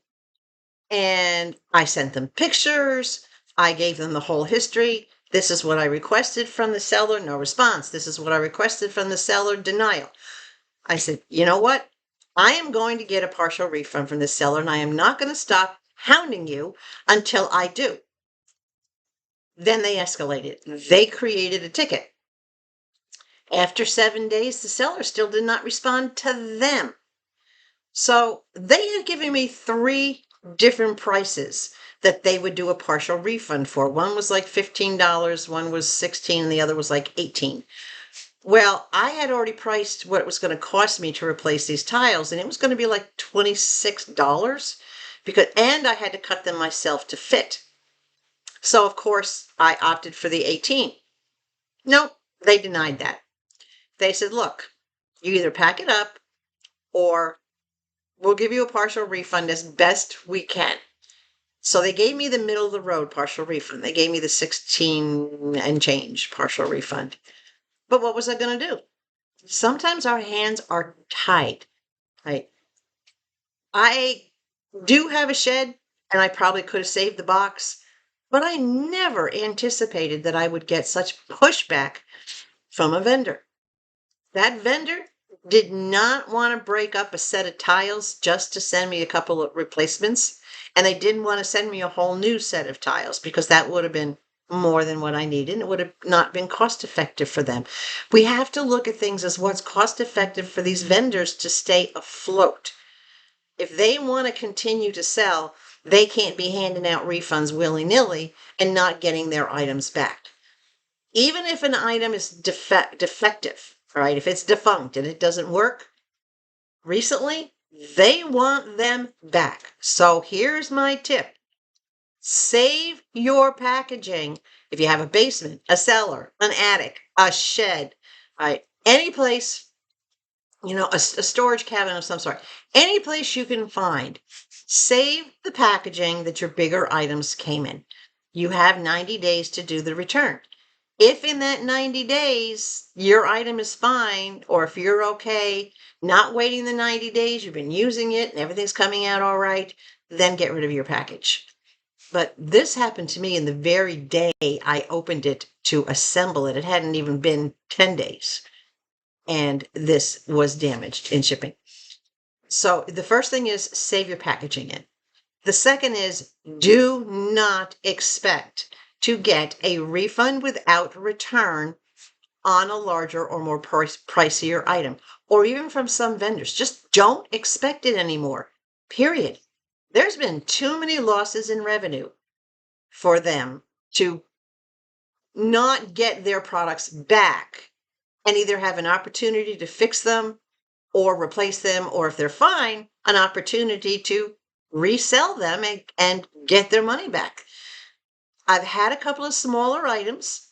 Speaker 1: and I sent them pictures. I gave them the whole history. This is what I requested from the seller. No response. This is what I requested from the seller. Denial. I said, you know what? I am going to get a partial refund from the seller and I am not going to stop hounding you until I do. Then they escalated. They created a ticket. After 7 days, the seller still did not respond to them. So they had given me 3 different prices that they would do a partial refund for. One was like $15, one was $16, and the other was like $18. Well, I had already priced what it was going to cost me to replace these tiles, and it was going to be like $26 and I had to cut them myself to fit. So of course I opted for the 18. No, they denied that. They said, look, you either pack it up or we'll give you a partial refund as best we can. So they gave me the middle of the road partial refund. They gave me the 16 and change partial refund. But what was I going to do? Sometimes our hands are tied. I do have a shed, and I probably could have saved the box, but I never anticipated that I would get such pushback from a vendor. That vendor did not want to break up a set of tiles just to send me a couple of replacements, and they didn't want to send me a whole new set of tiles because that would have been more than what I needed, and it would have not been cost effective for them. We have to look at things as what's cost effective for these vendors to stay afloat. If they want to continue to sell, they can't be handing out refunds willy-nilly and not getting their items back. Even if an item is defective, right? If it's defunct and it doesn't work recently, they want them back. So here's my tip. Save your packaging. If you have a basement, a cellar, an attic, a shed, right? Any place, a storage cabinet of some sort, any place you can find, save the packaging that your bigger items came in. You have 90 days to do the return. If in that 90 days your item is fine, or if you're okay not waiting the 90 days, you've been using it and everything's coming out all right, then get rid of your package. But this happened to me in the very day I opened it to assemble it. It hadn't even been 10 days. And this was damaged in shipping. So the first thing is save your packaging in. The second is do not expect to get a refund without return on a larger or more pricier item, or even from some vendors. Just don't expect it anymore, period. There's been too many losses in revenue for them to not get their products back and either have an opportunity to fix them or replace them, or if they're fine, an opportunity to resell them and get their money back. I've had a couple of smaller items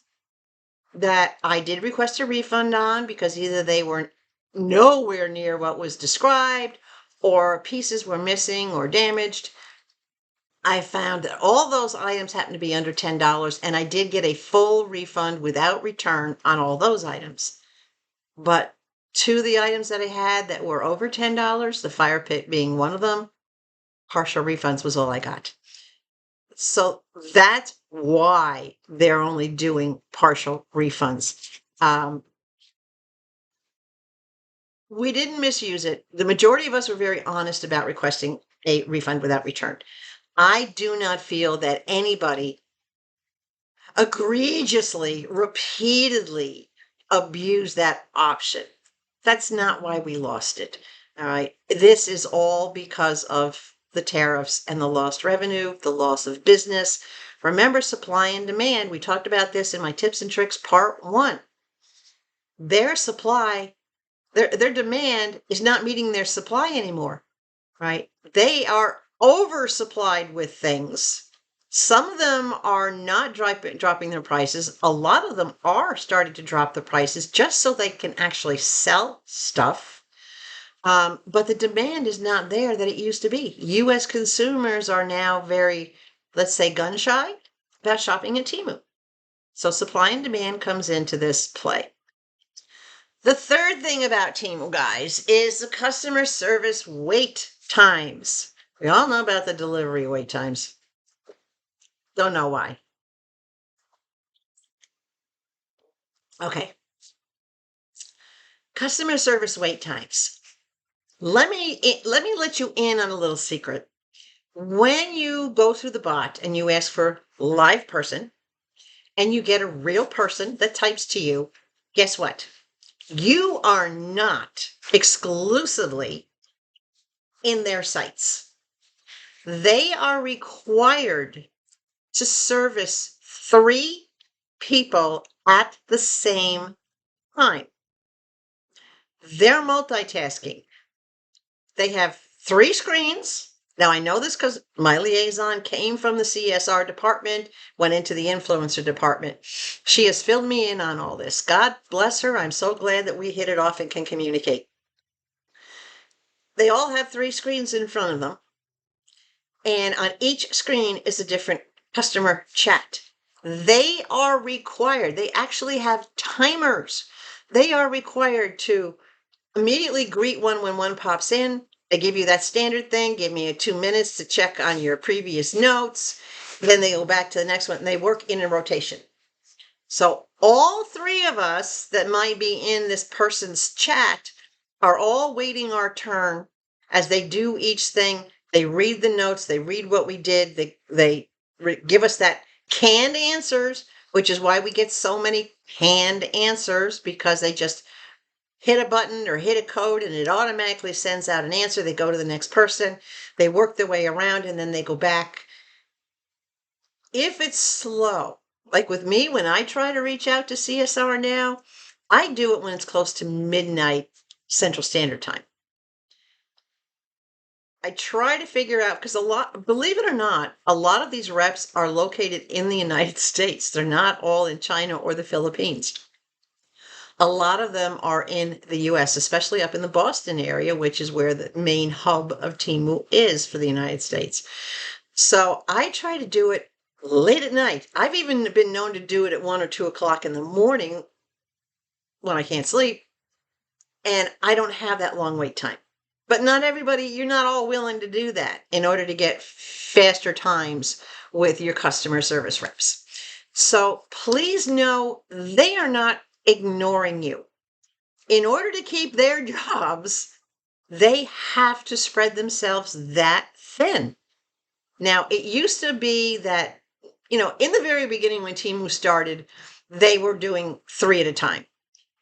Speaker 1: that I did request a refund on because either they were nowhere near what was described or pieces were missing or damaged. I found that all those items happened to be under $10, and I did get a full refund without return on all those items. But two of the items that I had that were over $10, the fire pit being one of them, partial refunds was all I got. So that's why they're only doing partial refunds. We didn't misuse it. The majority of us were very honest about requesting a refund without return. I do not feel that anybody egregiously, repeatedly abused that option. That's not why we lost it. All right. This is all because of the tariffs and the lost revenue, the loss of business. Remember, supply and demand. We talked about this in my tips and tricks part 1. Their supply, their demand is not meeting their supply anymore, right? They are oversupplied with things. Some of them are not dropping their prices. A lot of them are starting to drop the prices just so they can actually sell stuff. But the demand is not there that it used to be. U.S. consumers are now very, let's say, gun shy about shopping at Temu. So supply and demand comes into this play. The third thing about Temu, guys, is the customer service wait times. We all know about the delivery wait times. Don't know why. Okay. Customer service wait times. Let me let you in on a little secret. When you go through the bot and you ask for live person and you get a real person that types to you, guess what? You are not exclusively in their sites. They are required to service 3 people at the same time. They're multitasking. They have 3 screens. Now, I know this because my liaison came from the CSR department, went into the influencer department. She has filled me in on all this. God bless her. I'm so glad that we hit it off and can communicate. They all have 3 screens in front of them. And on each screen is a different customer chat. They are required, they actually have timers. They are required to immediately greet one when one pops in. They give you that standard thing, give me 2 minutes to check on your previous notes. Then they go back to the next one and they work in a rotation. So all three of us that might be in this person's chat are all waiting our turn as they do each thing. They read the notes, they read what we did, they give us that canned answers, which is why we get so many canned answers, because they just hit a button or hit a code and it automatically sends out an answer. They go to the next person, they work their way around, and then they go back. If it's slow, like with me, when I try to reach out to CSR now, I do it when it's close to midnight Central Standard Time. I try to figure out, because believe it or not, a lot of these reps are located in the United States. They're not all in China or the Philippines. A lot of them are in the US, especially up in the Boston area, which is where the main hub of Temu is for the United States. So I try to do it late at night. I've even been known to do it at 1 or 2 o'clock in the morning when I can't sleep, and I don't have that long wait time. But not everybody, you're not all willing to do that in order to get faster times with your customer service reps. So please know they are not ignoring you. In order to keep their jobs, they have to spread themselves that thin. Now, it used to be that, in the very beginning when Temu started, they were doing 3 at a time.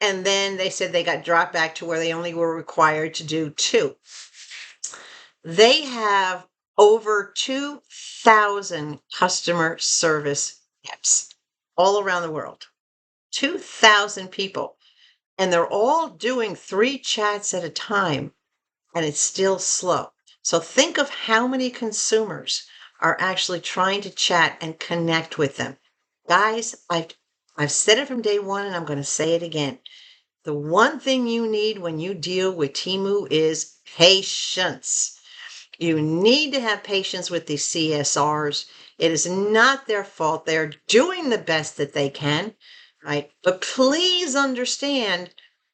Speaker 1: And then they said they got dropped back to where they only were required to do 2. They have over 2,000 customer service reps all around the world. 2,000 people. And they're all doing 3 chats at a time, and it's still slow. So think of how many consumers are actually trying to chat and connect with them. Guys, I've said it from day one, and I'm going to say it again. The one thing you need when you deal with Temu is patience. You need to have patience with these CSRs. It is not their fault. They're doing the best that they can, right? But please understand,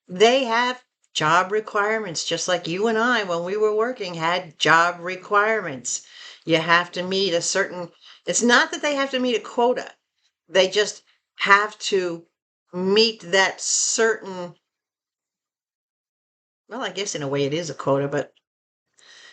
Speaker 1: they have job requirements, just like you and I, when we were working, had job requirements. You have to meet a certain, it's not that they have to meet a quota. They just have to meet that certain, well, I guess in a way it is a quota, but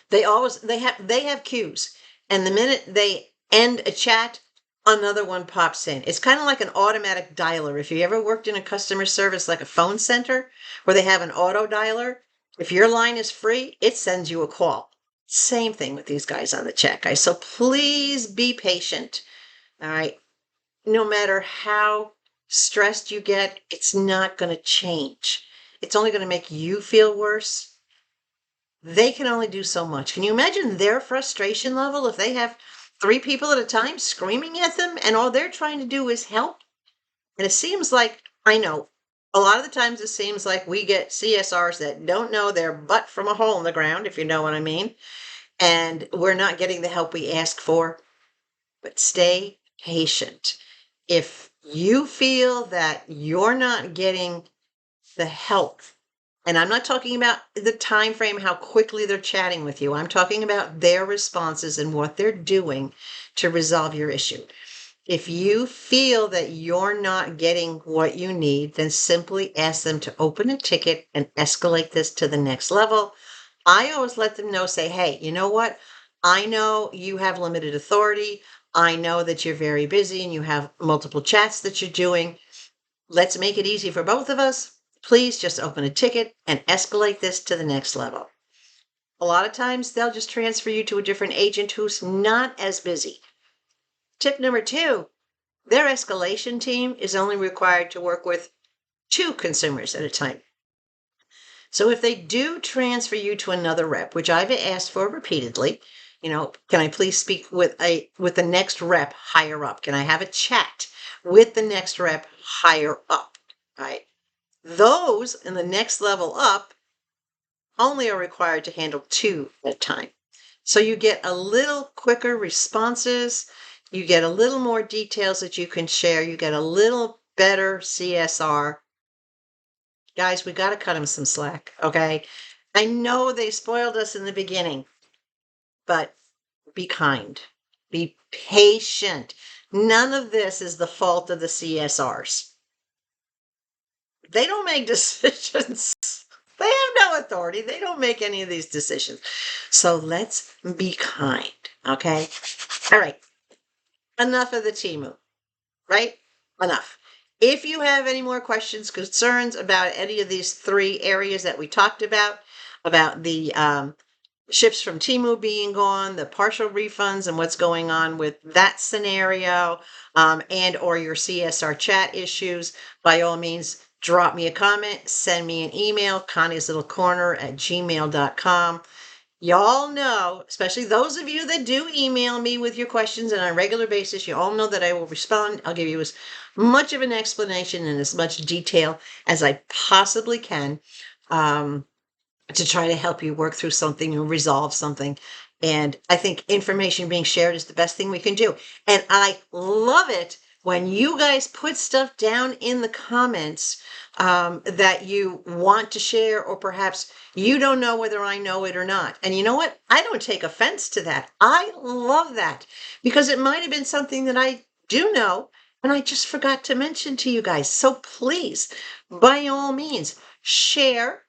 Speaker 1: they have queues. And the minute they end a chat, another one pops in. It's kind of like an automatic dialer. If you ever worked in a customer service like a phone center where they have an auto dialer, if your line is free, it sends you a call. Same thing with these guys on the chat, guys. So please be patient. All right. No matter how stressed you get, it's not going to change. It's only going to make you feel worse. They can only do so much. Can you imagine their frustration level if they have 3 people at a time screaming at them and all they're trying to do is help? And it seems like, I know, a lot of the times it seems like we get CSRs that don't know their butt from a hole in the ground, if you know what I mean. And we're not getting the help we ask for. But stay patient. If you feel that you're not getting the help, and I'm not talking about the time frame, how quickly they're chatting with you. I'm talking about their responses and what they're doing to resolve your issue. If you feel that you're not getting what you need, then simply ask them to open a ticket and escalate this to the next level. I always let them know, say, hey, you know what? I know you have limited authority. I know that you're very busy and you have multiple chats that you're doing. Let's make it easy for both of us. Please just open a ticket and escalate this to the next level. A lot of times they'll just transfer you to a different agent who's not as busy. Tip number 2, their escalation team is only required to work with 2 consumers at a time. So if they do transfer you to another rep, which I've asked for repeatedly, can I please speak with the next rep higher up? Can I have a chat with the next rep higher up? Right? Those in the next level up only are required to handle 2 at a time. So you get a little quicker responses. You get a little more details that you can share. You get a little better CSR. Guys, we got to cut them some slack, okay? I know they spoiled us in the beginning, but be kind. Be patient. None of this is the fault of the CSRs. They don't make decisions. They have no authority. They don't make any of these decisions. So let's be kind, okay? All right. Enough of the Temu, right? Enough. If you have any more questions, concerns about any of these three areas that we talked about the ships from Temu being gone, the partial refunds, and what's going on with that scenario, and or your CSR chat issues, by all means, drop me a comment, send me an email, konneeslittlecorner@gmail.com. Y'all know, especially those of you that do email me with your questions on a regular basis, you all know that I will respond. I'll give you as much of an explanation and as much detail as I possibly can. To try to help you work through something and resolve something. And I think information being shared is the best thing we can do. And I love it when you guys put stuff down in the comments that you want to share, or perhaps you don't know whether I know it or not. And you know what? I don't take offense to that. I love that, because it might have been something that I do know and I just forgot to mention to you guys. So please, by all means, share.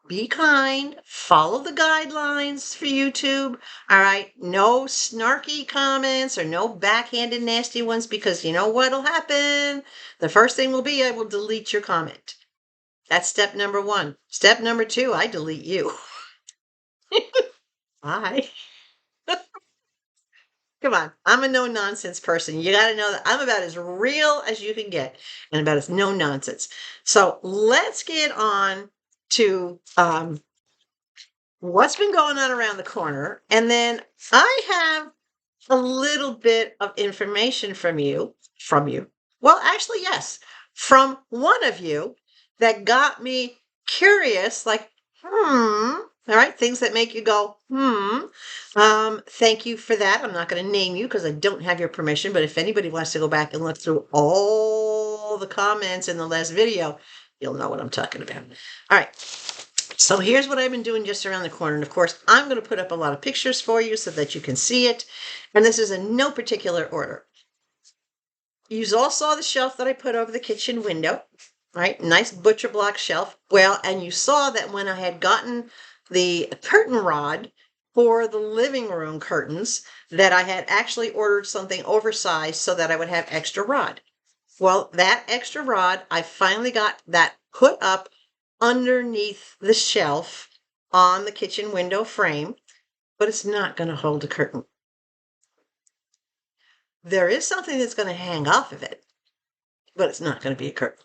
Speaker 1: Be kind, follow the guidelines for YouTube. All right. No snarky comments or no backhanded nasty ones, because you know what'll happen? The first thing will be I will delete your comment. That's step number one. Step number two, I delete you. Bye. Come on. I'm a no nonsense person. You got to know that I'm about as real as you can get and about as no nonsense. So let's get on to what's been going on around the corner. And then I have a little bit of information from you. Well, actually, yes, from one of you that got me curious, like, all right, things that make you go, thank you for that. I'm not going to name you because I don't have your permission, but if anybody wants to go back and look through all the comments in the last video, you'll know what I'm talking about. All right. So here's what I've been doing just around the corner. And of course, I'm going to put up a lot of pictures for you so that you can see it. And this is in no particular order. You all saw the shelf that I put over the kitchen window, right? Nice butcher block shelf. Well, and you saw that when I had gotten the curtain rod for the living room curtains, that I had actually ordered something oversized so that I would have extra rod. Well, that extra rod, I finally got that put up underneath the shelf on the kitchen window frame, but it's not going to hold a curtain. There is something that's going to hang off of it, but it's not going to be a curtain.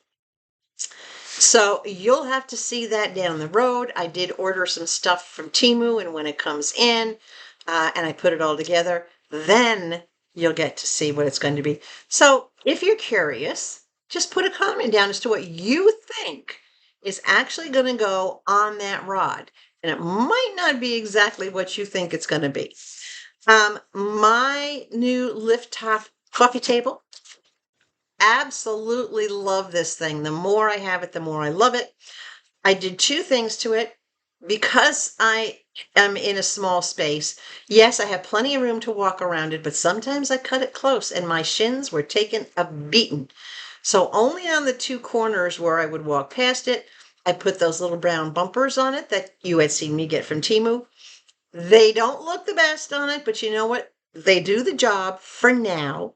Speaker 1: So you'll have to see that down the road. I did order some stuff from Temu, and when it comes in and I put it all together, then you'll get to see what it's going to be. So if you're curious, just put a comment down as to what you think is actually going to go on that rod. And it might not be exactly what you think it's going to be. My new lift top coffee table. Absolutely love this thing. The more I have it, the more I love it. I did two things to it. Because I am in a small space, yes, I have plenty of room to walk around it, but sometimes I cut it close and my shins were taking a beating. So only on the two corners where I would walk past it, I put those little brown bumpers on it that you had seen me get from Temu. They don't look the best on it, but you know what? They do the job for now.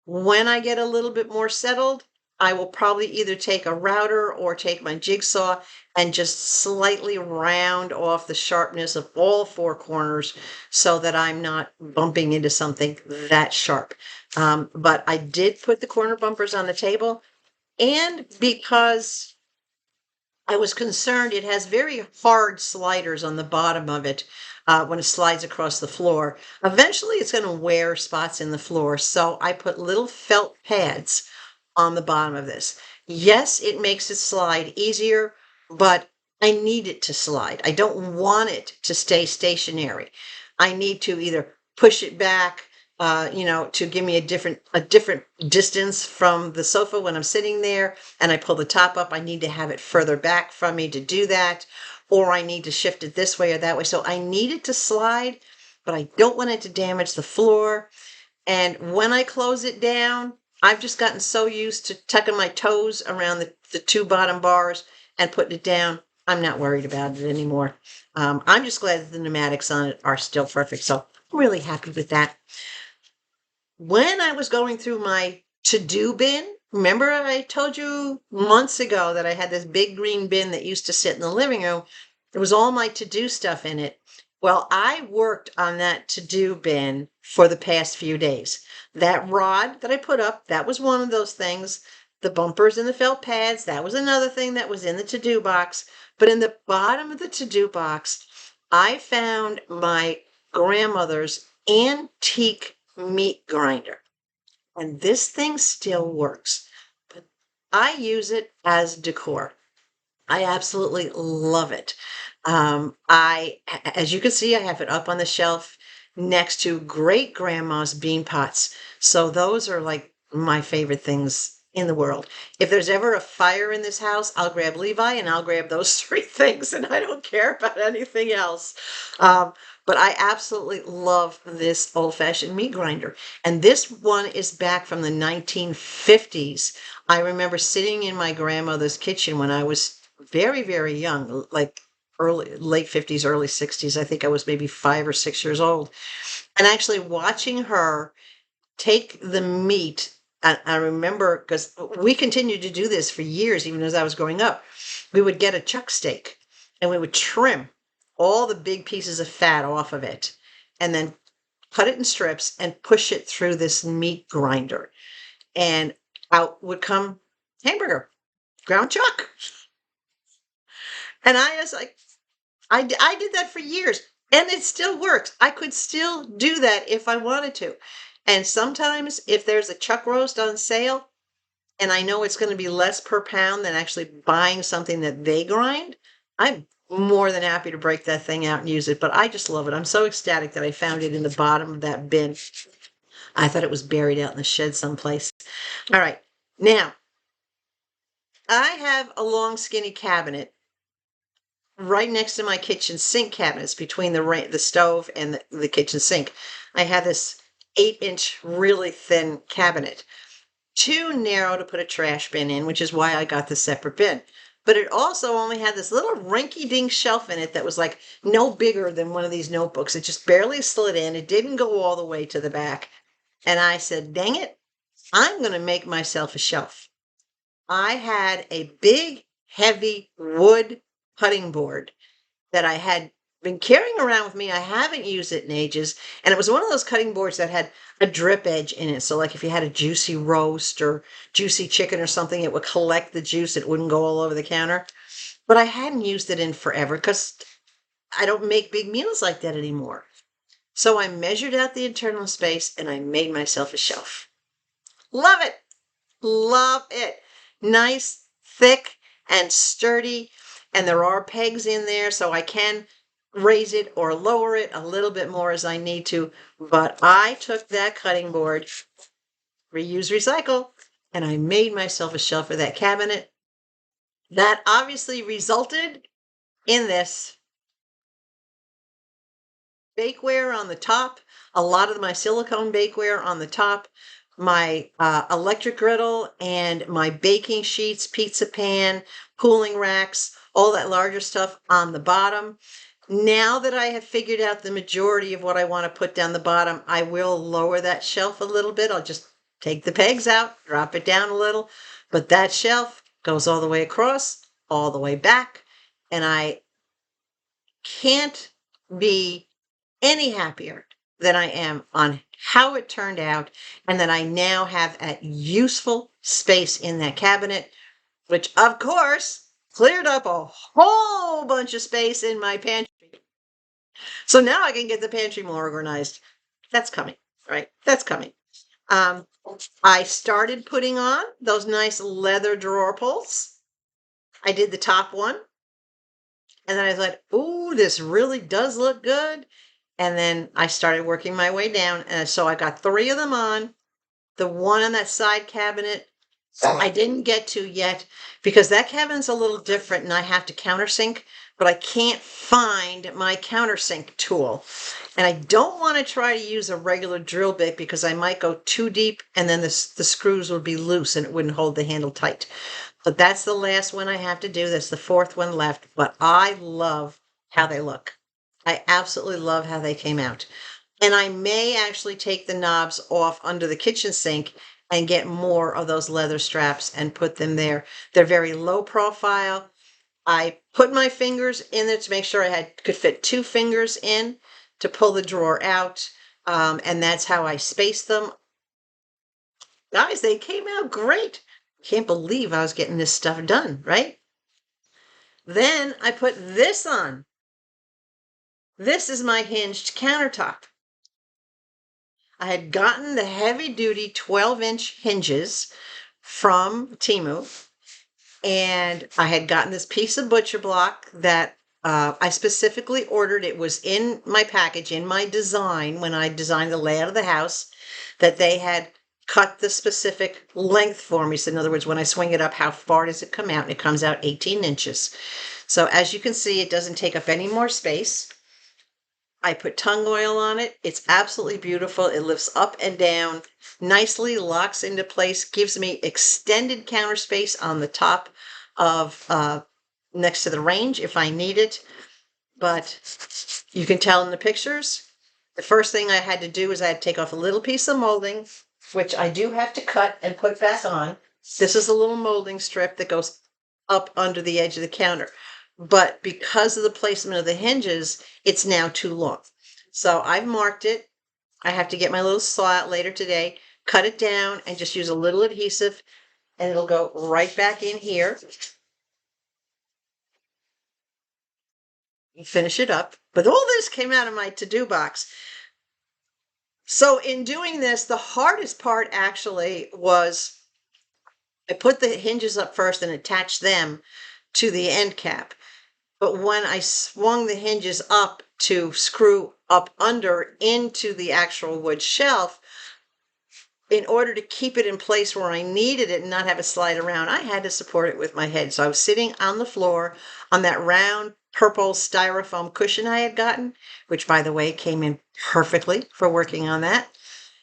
Speaker 1: When I get a little bit more settled, I will probably either take a router or take my jigsaw and just slightly round off the sharpness of all four corners so that I'm not bumping into something that sharp. But I did put the corner bumpers on the table, and because I was concerned, it has very hard sliders on the bottom of it when it slides across the floor. Eventually, it's going to wear spots in the floor, so I put little felt pads on the bottom of this. Yes, it makes it slide easier, but I need it to slide. I don't want it to stay stationary. I need to either push it back, to give me a different distance from the sofa when I'm sitting there, and I pull the top up, I need to have it further back from me to do that, or I need to shift it this way or that way. So I need it to slide, but I don't want it to damage the floor. And when I close it down, I've just gotten so used to tucking my toes around the two bottom bars and putting it down. I'm not worried about it anymore. I'm just glad that the pneumatics on it are still perfect. So I'm really happy with that. When I was going through my to-do bin, remember I told you months ago that I had this big green bin that used to sit in the living room. It was all my to-do stuff in it. Well, I worked on that to-do bin for the past few days. That rod that I put up, that was one of those things. The bumpers and the felt pads, that was another thing that was in the to-do box. But in the bottom of the to-do box, I found my grandmother's antique meat grinder. And this thing still works. But I use it as decor. I absolutely love it. As you can see, I have it up on the shelf next to great grandma's bean pots. So those are like my favorite things in the world. If there's ever a fire in this house, I'll grab Levi and I'll grab those three things, and I don't care about anything else. But I absolutely love this old-fashioned meat grinder. And this one is back from the 1950s. I remember sitting in my grandmother's kitchen when I was very, very young, like late 50s, early 60s. I think I was maybe 5 or 6 years old. And actually watching her take the meat. I remember, because we continued to do this for years, even as I was growing up. We would get a chuck steak and we would trim all the big pieces of fat off of it and then cut it in strips and push it through this meat grinder. And out would come hamburger, ground chuck. And I was like, I did that for years and it still works. I could still do that if I wanted to. And sometimes if there's a chuck roast on sale and I know it's going to be less per pound than actually buying something that they grind, I'm more than happy to break that thing out and use it. But I just love it. I'm so ecstatic that I found it in the bottom of that bin. I thought it was buried out in the shed someplace. All right. Now, I have a long, skinny cabinet right next to my kitchen sink cabinets, between the stove and the kitchen sink. I have this 8-inch, really thin cabinet. Too narrow to put a trash bin in, which is why I got the separate bin. But it also only had this little rinky-dink shelf in it that was like no bigger than one of these notebooks. It just barely slid in. It didn't go all the way to the back. And I said, dang it, I'm going to make myself a shelf. I had a big, heavy wood cutting board that I had been carrying around with me. I haven't used it in ages. And it was one of those cutting boards that had a drip edge in it. So like if you had a juicy roast or juicy chicken or something, it would collect the juice. It wouldn't go all over the counter. But I hadn't used it in forever because I don't make big meals like that anymore. So I measured out the internal space and I made myself a shelf. Love it. Love it. Nice, thick, and sturdy. And there are pegs in there, so I can raise it or lower it a little bit more as I need to. But I took that cutting board, reuse, recycle, and I made myself a shelf for that cabinet. That obviously resulted in this bakeware on the top, a lot of my silicone bakeware on the top, my electric griddle and my baking sheets, pizza pan, cooling racks, all that larger stuff on the bottom. Now that I have figured out the majority of what I want to put down the bottom, I will lower that shelf a little bit. I'll just take the pegs out, drop it down a little, but that shelf goes all the way across, all the way back, and I can't be any happier than I am on how it turned out, and that I now have a useful space in that cabinet, which of course cleared up a whole bunch of space in my pantry. So now I can get the pantry more organized. That's coming, right? That's coming. I started putting on those nice leather drawer pulls. I did the top one. And then I thought, ooh, this really does look good. And then I started working my way down. And so I got 3 of them on. The one on that side cabinet I didn't get to yet because that cabinet's a little different and I have to countersink, but I can't find my countersink tool. And I don't want to try to use a regular drill bit because I might go too deep and then the screws would be loose and it wouldn't hold the handle tight. But that's the last one I have to do. That's the 4th one left, but I love how they look. I absolutely love how they came out. And I may actually take the knobs off under the kitchen sink and get more of those leather straps and put them there. They're very low profile. I put my fingers in there to make sure could fit 2 fingers in to pull the drawer out. And that's how I spaced them. Guys, they came out great. Can't believe I was getting this stuff done, right? Then I put this on. This is my hinged countertop. I had gotten the heavy-duty 12-inch hinges from Temu, and I had gotten this piece of butcher block that I specifically ordered. It was in my package, in my design, when I designed the layout of the house, that they had cut the specific length for me. So in other words, when I swing it up, how far does it come out? And it comes out 18 inches. So as you can see, it doesn't take up any more space. I put tung oil on it. It's absolutely beautiful. It lifts up and down, nicely locks into place, gives me extended counter space on the top of next to the range if I need it. But you can tell in the pictures, the first thing I had to do is I had to take off a little piece of molding, which I do have to cut and put back on. This is a little molding strip that goes up under the edge of the counter. But because of the placement of the hinges, it's now too long. So I've marked it. I have to get my little saw out later today, cut it down, and just use a little adhesive, and it'll go right back in here. And finish it up. But all this came out of my to-do box. So in doing this, the hardest part actually was I put the hinges up first and attached them to the end cap. But when I swung the hinges up to screw up under into the actual wood shelf, in order to keep it in place where I needed it and not have it slide around, I had to support it with my head. So I was sitting on the floor on that round purple styrofoam cushion I had gotten, which, by the way, came in perfectly for working on that.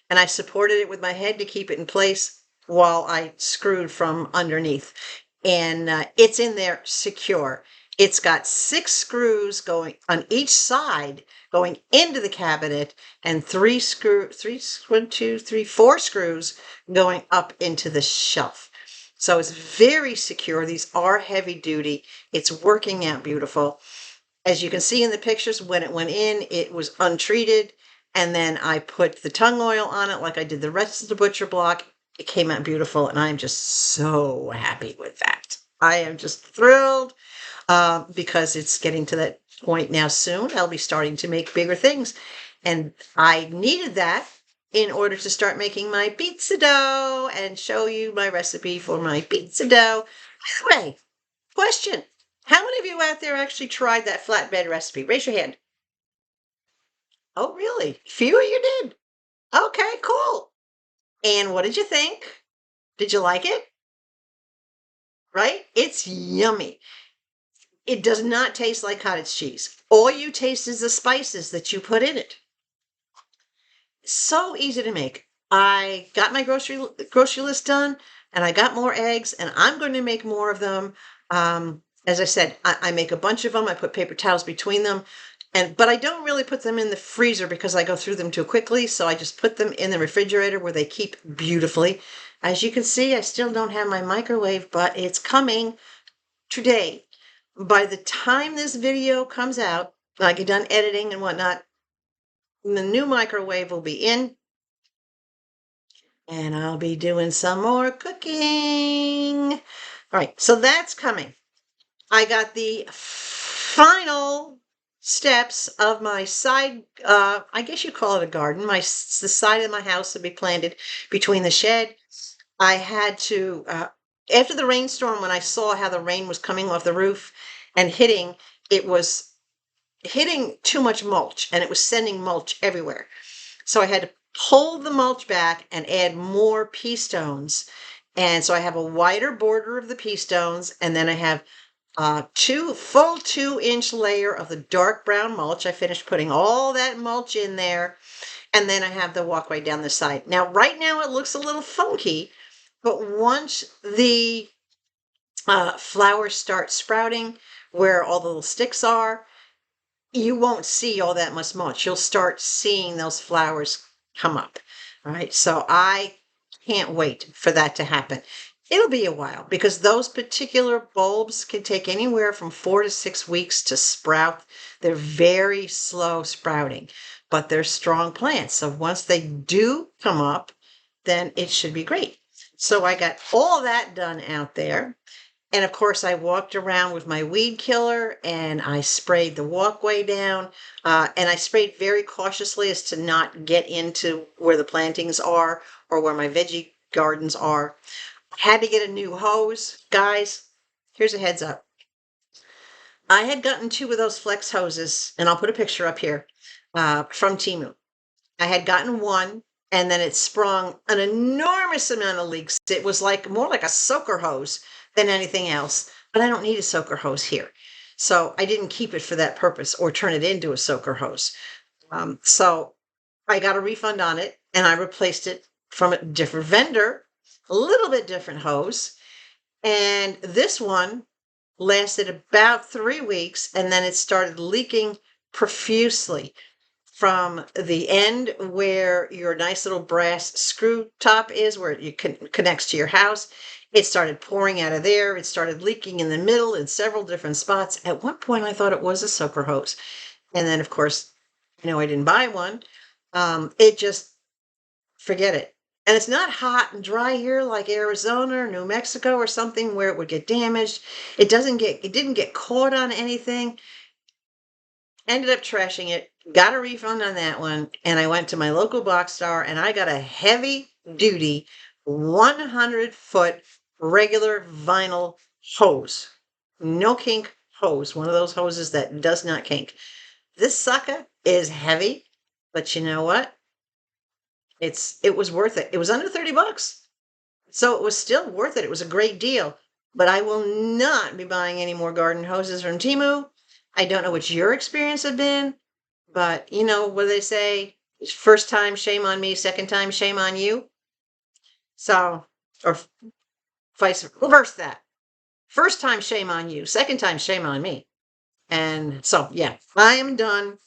Speaker 1: And I supported it with my head to keep it in place while I screwed from underneath. And it's in there secure. It's got 6 screws going on each side going into the cabinet and 4 screws going up into the shelf. So it's very secure. These are heavy duty. It's working out beautiful. As you can see in the pictures, when it went in, it was untreated. And then I put the tung oil on it like I did the rest of the butcher block. It came out beautiful, and I'm just so happy with that. I am just thrilled. Because it's getting to that point now soon. I'll be starting to make bigger things. And I needed that in order to start making my pizza dough and show you my recipe for my pizza dough. By the way, question. How many of you out there actually tried that flatbread recipe? Raise your hand. Oh, really? Few of you did. Okay, cool. And what did you think? Did you like it? Right? It's yummy. It does not taste like cottage cheese. All you taste is the spices that you put in it. So easy to make. I got my grocery list done, and I got more eggs, and I'm going to make more of them. As I said, I make a bunch of them. I put paper towels between them, but I don't really put them in the freezer because I go through them too quickly. So I just put them in the refrigerator where they keep beautifully. As you can see, I still don't have my microwave, but it's coming today. By the time this video comes out, I get done editing and whatnot, the new microwave will be in, and I'll be doing some more cooking. All right, so that's coming. I got the final steps of my side, I guess you call it a garden, the side of my house to be planted between the shed. I had to, after the rainstorm, when I saw how the rain was coming off the roof and hitting, it was hitting too much mulch, and it was sending mulch everywhere. So I had to pull the mulch back and add more pea stones. And so I have a wider border of the pea stones, and then I have full 2-inch layer of the dark brown mulch. I finished putting all that mulch in there, and then I have the walkway down the side. Now, right now it looks a little funky, but once the flowers start sprouting where all the little sticks are, you won't see all that much. You'll start seeing those flowers come up. All right. So I can't wait for that to happen. It'll be a while because those particular bulbs can take anywhere from 4 to 6 weeks to sprout. They're very slow sprouting, but they're strong plants. So once they do come up, then it should be great. So I got all that done out there. And of course, I walked around with my weed killer and I sprayed the walkway down. And I sprayed very cautiously as to not get into where the plantings are or where my veggie gardens are. I had to get a new hose. Guys, here's a heads up. I had gotten 2 of those flex hoses, and I'll put a picture up here, from Temu. I had gotten one, and then it sprung an enormous amount of leaks. It was more like a soaker hose than anything else, but I don't need a soaker hose here. So I didn't keep it for that purpose or turn it into a soaker hose. So I got a refund on it, and I replaced it from a different vendor, a little bit different hose. And this one lasted about 3 weeks, and then it started leaking profusely from the end where your nice little brass screw top is, where it connects to your house. It started pouring out of there. It started leaking in the middle in several different spots. At one point, I thought it was a soaker hose. And then, of course, I didn't buy one. It just, forget it. And it's not hot and dry here like Arizona or New Mexico or something where it would get damaged. It didn't get caught on anything. Ended up trashing it, got a refund on that one, and I went to my local box store and I got a heavy duty 100-foot regular vinyl hose. No kink hose, one of those hoses that does not kink. This sucker is heavy, but you know what? It was worth it. It was under $30. So it was still worth it. It was a great deal. But I will not be buying any more garden hoses from Temu. I don't know what your experience have been, but what do they say? First time, shame on me. Second time, shame on you. So, or reverse that. First time, shame on you. Second time, shame on me. And so, yeah, I am done.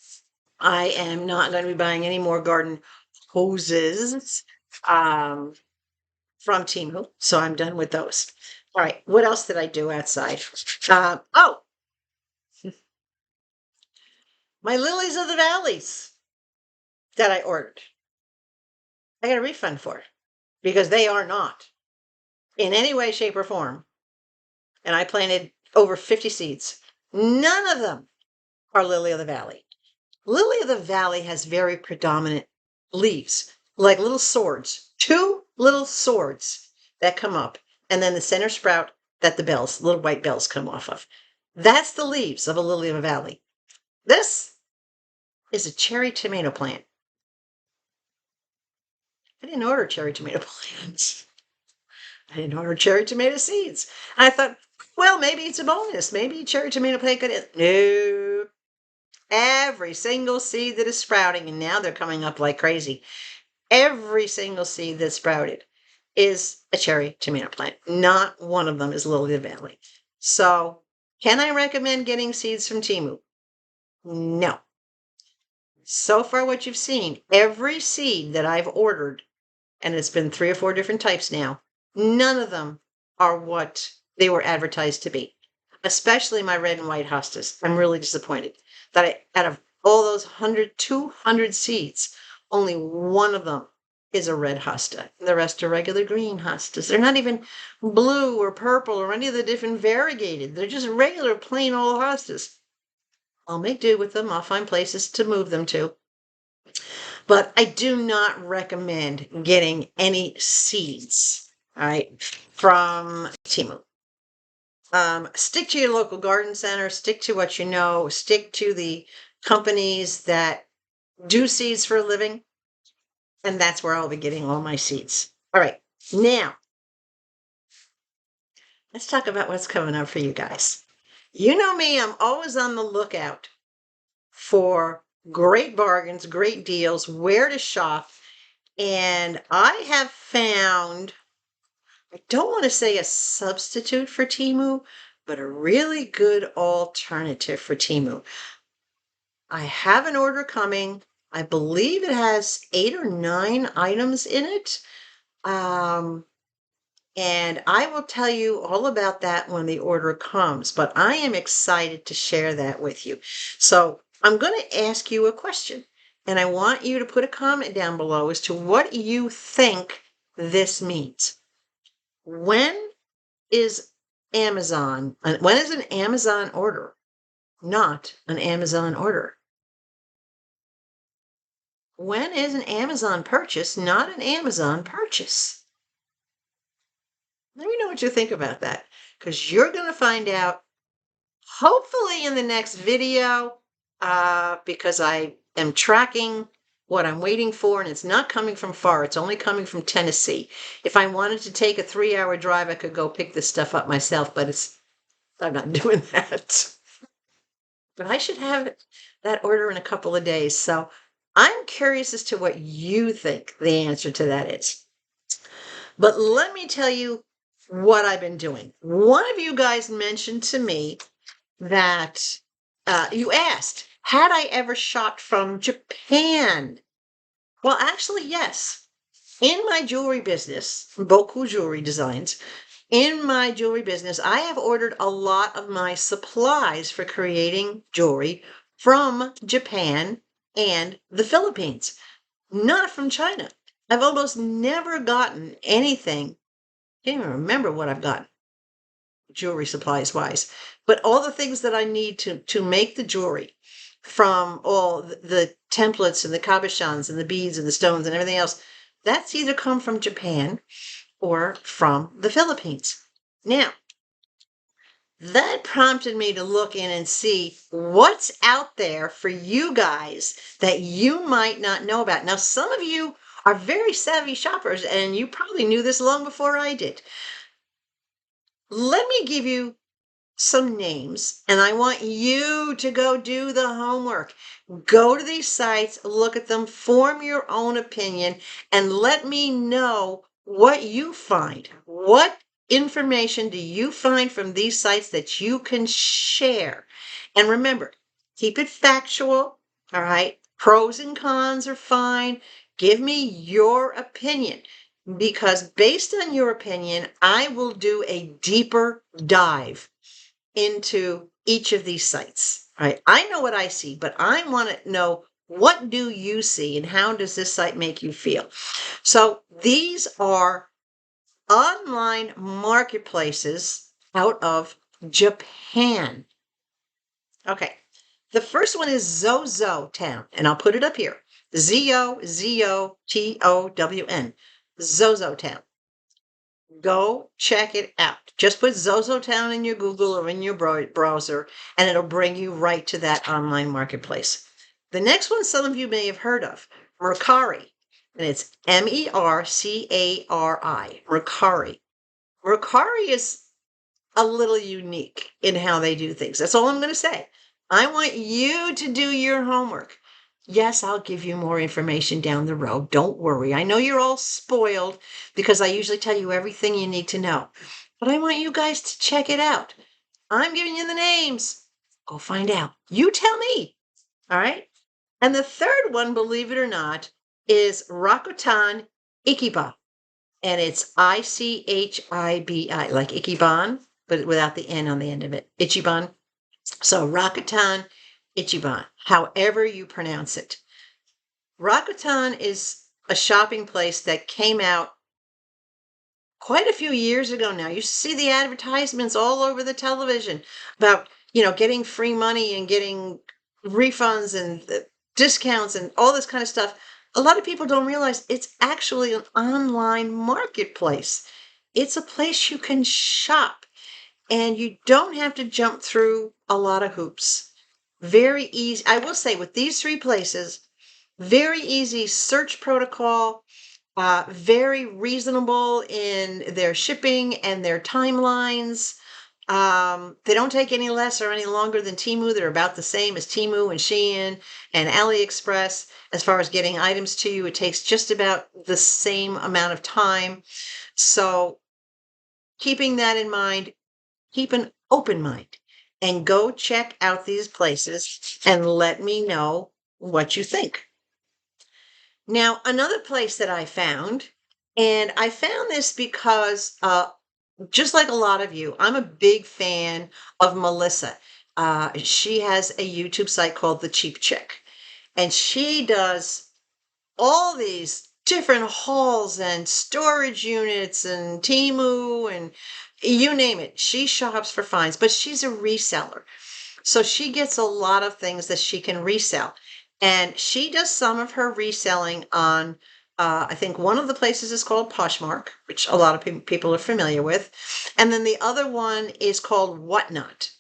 Speaker 1: I am not going to be buying any more garden hoses from Temu. So I'm done with those. All right. What else did I do outside? My lilies of the valleys that I ordered. I got a refund for because they are not in any way, shape, or form. And I planted over 50 seeds. None of them are lily of the valley. Lily of the valley has very predominant leaves, like little swords, 2 little swords that come up, and then the center sprout that the little white bells come off of. That's the leaves of a lily of the valley. This is a cherry tomato plant. I didn't order cherry tomato plants. I didn't order cherry tomato seeds. I thought, well, maybe it's a bonus. Maybe cherry tomato plant could. No. Every single seed that is sprouting, and now they're coming up like crazy. Every single seed that sprouted is a cherry tomato plant. Not one of them is lily of the valley. So, can I recommend getting seeds from Temu? No. So far, what you've seen, every seed that I've ordered, and it's been 3 or 4 different types now, none of them are what they were advertised to be, especially my red and white hostas. I'm really disappointed that out of all those 200 seeds, only one of them is a red hosta. The rest are regular green hostas. They're not even blue or purple or any of the different variegated. They're just regular plain old hostas. I'll make do with them. I'll find places to move them to. But I do not recommend getting any seeds, all right, from Temu. Stick to your local garden center, stick to what you know, stick to the companies that do seeds for a living. And that's where I'll be getting all my seeds. All right. Now, let's talk about what's coming up for you guys. You know me, I'm always on the lookout for great bargains, great deals, where to shop. And I have found, I don't want to say a substitute for Temu, but a really good alternative for Temu. I have an order coming. I believe it has 8 or 9 items in it. And I will tell you all about that when the order comes, but I am excited to share that with you. So I'm going to ask you a question, and I want you to put a comment down below as to what you think this means. When is when is an Amazon order not an Amazon order? When is an Amazon purchase not an Amazon purchase? Let me know what you think about that, because you're going to find out hopefully in the next video, because I am tracking what I'm waiting for, and it's not coming from far. It's only coming from Tennessee. If I wanted to take a 3-hour drive, I could go pick this stuff up myself, but I'm not doing that. But I should have that order in a couple of days. So I'm curious as to what you think the answer to that is. But let me tell you what I've been doing. One of you guys mentioned to me that you asked, had I ever shopped from Japan? Well, actually, yes. In my jewelry business, Boku Jewelry Designs, in my jewelry business, I have ordered a lot of my supplies for creating jewelry from Japan and the Philippines, not from China. I've almost never gotten anything. Can't even remember what I've gotten jewelry supplies wise, but all the things that I need to make the jewelry, from all the templates and the cabochons and the beads and the stones and everything else, that's either come from Japan or from the Philippines. Now, that prompted me to look in and see what's out there for you guys that you might not know about. Now, some of you are very savvy shoppers, and you probably knew this long before I did. Let me give you some names, and I want you to go do the homework. Go to these sites, look at them, form your own opinion, and let me know what you find. What information do you find from these sites that you can share? And remember, keep it factual, all right? Pros and cons are fine. Give me your opinion, because based on your opinion, I will do a deeper dive into each of these sites. Right? I know what I see, but I want to know, what do you see and how does this site make you feel? So these are online marketplaces out of Japan. Okay. The first one is Zozo Town, and I'll put it up here. Zozotown. Zozo Town. Go check it out. Just put Zozo Town in your Google or in your browser, and it'll bring you right to that online marketplace. The next one some of you may have heard of, Mercari, and it's Mercari. Mercari. Mercari is a little unique in how they do things. That's all I'm going to say. I want you to do your homework. Yes, I'll give you more information down the road. Don't worry. I know you're all spoiled because I usually tell you everything you need to know. But I want you guys to check it out. I'm giving you the names. Go find out. You tell me. All right? And the third one, believe it or not, is Rakuten Ichiban. And it's Ichibi, like Ichiban, but without the N on the end of it. Ichiban. So Rakuten Ichiban, however you pronounce it. Rakuten is a shopping place that came out quite a few years ago now. You see the advertisements all over the television about, getting free money and getting refunds and discounts and all this kind of stuff. A lot of people don't realize it's actually an online marketplace. It's a place you can shop. and you don't have to jump through a lot of hoops. Very easy. I will say with these three places, very easy search protocol, very reasonable in their shipping and their timelines. They don't take any less or any longer than Temu. They're about the same as Temu and Shein and AliExpress. As far as getting items to you, it takes just about the same amount of time. So keeping that in mind, keep an open mind and go check out these places and let me know what you think. Now, another place that I found, and I found this because just like a lot of you, I'm a big fan of Melissa. She has a YouTube site called The Cheap Chick, and she does all these different hauls and storage units and Temu and you name it. She shops for finds, but she's a reseller. So she gets a lot of things that she can resell. And she does some of her reselling on, I think one of the places is called Poshmark, which a lot of people are familiar with. And then the other one is called Whatnot.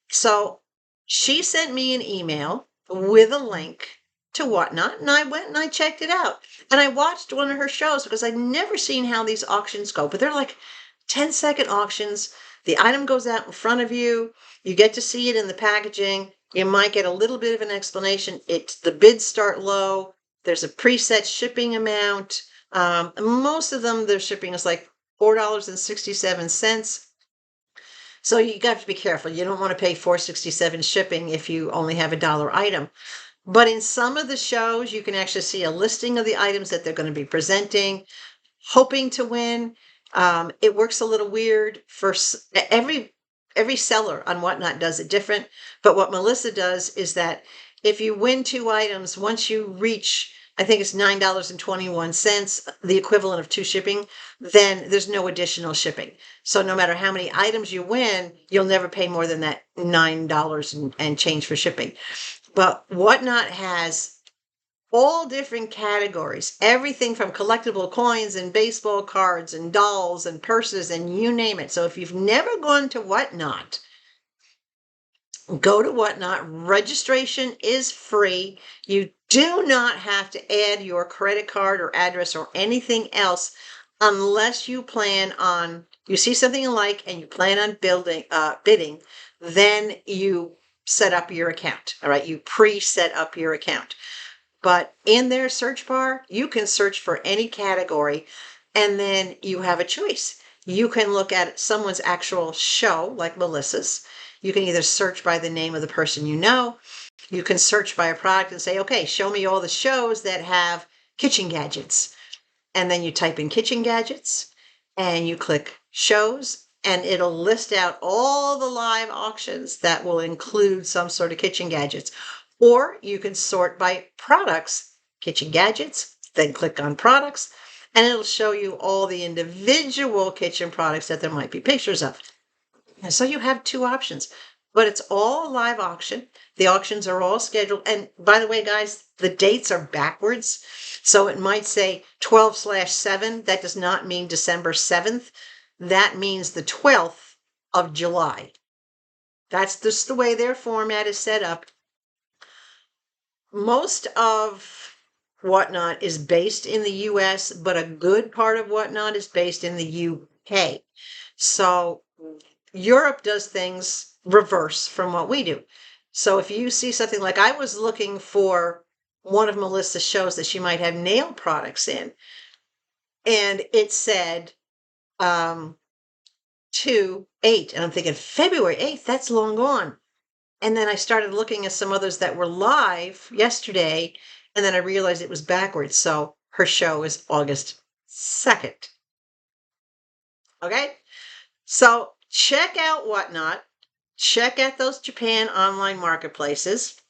Speaker 1: So she sent me an email with a link to Whatnot, and I went and I checked it out. And I watched one of her shows because I'd never seen how these auctions go, but they're like 10-second auctions. The item goes out in front of you. You get to see it in the packaging. You might get a little bit of an explanation. The bids start low. There's a preset shipping amount. Most of them, their shipping is like $4.67. So you got to be careful. You don't want to pay $4.67 shipping if you only have a dollar item. But in some of the shows, you can actually see a listing of the items that they're going to be presenting, hoping to win. It works a little weird for every seller on Whatnot does it different. But what Melissa does is that if you win two items, once you reach, I think it's $9.21, the equivalent of two shipping, then there's no additional shipping. So no matter how many items you win, you'll never pay more than that $9 and change for shipping. But Whatnot has all different categories, everything from collectible coins and baseball cards and dolls and purses and you name it. So if you've never gone to Whatnot, go to Whatnot. Registration is free. You do not have to add your credit card or address or anything else unless you plan on, you see something you like and you plan on bidding, then you set up your account. All right, you pre-set up your account. But in their search bar, you can search for any category and then you have a choice. You can look at someone's actual show, like Melissa's. You can either search by the name of the person you know. You can search by a product and say, okay, show me all the shows that have kitchen gadgets. And then you type in kitchen gadgets and you click shows and it'll list out all the live auctions that will include some sort of kitchen gadgets. Or you can sort by products, kitchen gadgets, then click on products, and it'll show you all the individual kitchen products that there might be pictures of. And so you have two options, but it's all a live auction. The auctions are all scheduled. And by the way, guys, the dates are backwards. So it might say 12/7. That does not mean December 7th. That means the 12th of July. That's just the way their format is set up. Most of Whatnot is based in the US, but a good part of Whatnot is based in the UK. So Europe does things reverse from what we do. So if you see something like, I was looking for one of Melissa's shows that she might have nail products in, and it said 2/8, and I'm thinking February 8th, that's long gone. And then I started looking at some others that were live yesterday, and then I realized it was backwards. So her show is August 2nd. Okay? So check out Whatnot. Check out those Japan online marketplaces.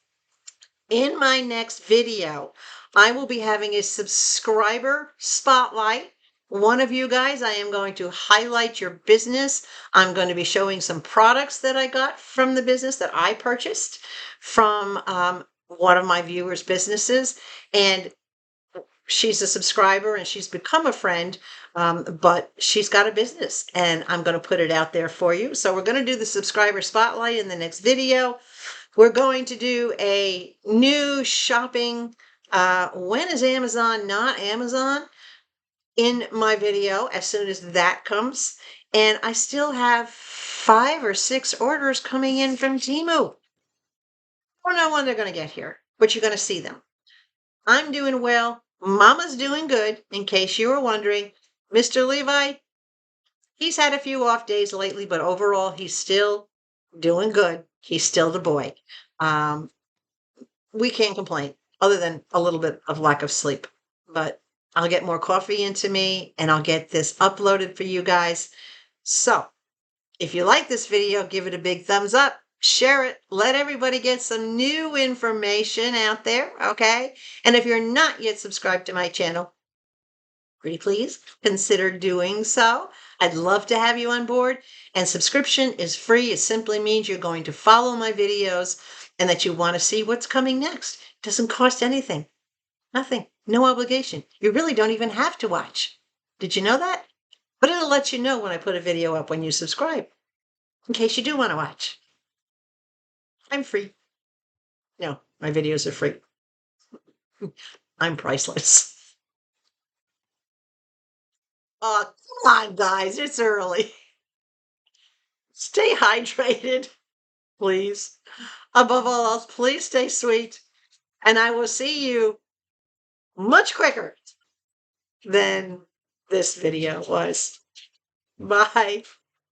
Speaker 1: In my next video, I will be having a subscriber spotlight. One of you guys, I am going to highlight your business. I'm going to be showing some products that I got from the business that I purchased from one of my viewers' businesses. And she's a subscriber and she's become a friend, but she's got a business and I'm going to put it out there for you. So we're going to do the subscriber spotlight in the next video. We're going to do a new shopping, when is Amazon not Amazon, in my video as soon as that comes. And I still have 5 or 6 orders coming in from Temu. I don't know when they're going to get here, but you're going to see them. I'm doing well. Mama's doing good, in case you were wondering. Mr. Levi, he's had a few off days lately, but overall, he's still doing good. He's still the boy. Um, we can't complain, other than a little bit of lack of sleep. But I'll get more coffee into me, and I'll get this uploaded for you guys. So, if you like this video, give it a big thumbs up. Share it. Let everybody get some new information out there, okay? And if you're not yet subscribed to my channel, pretty please consider doing so. I'd love to have you on board. And subscription is free. It simply means you're going to follow my videos and that you want to see what's coming next. It doesn't cost anything. Nothing. No obligation. You really don't even have to watch. Did you know that? But it'll let you know when I put a video up when you subscribe, in case you do want to watch. I'm free. No, my videos are free. I'm priceless. Oh, come on, guys. It's early. Stay hydrated, please. Above all else, please stay sweet. And I will see you much quicker than this video was. Bye.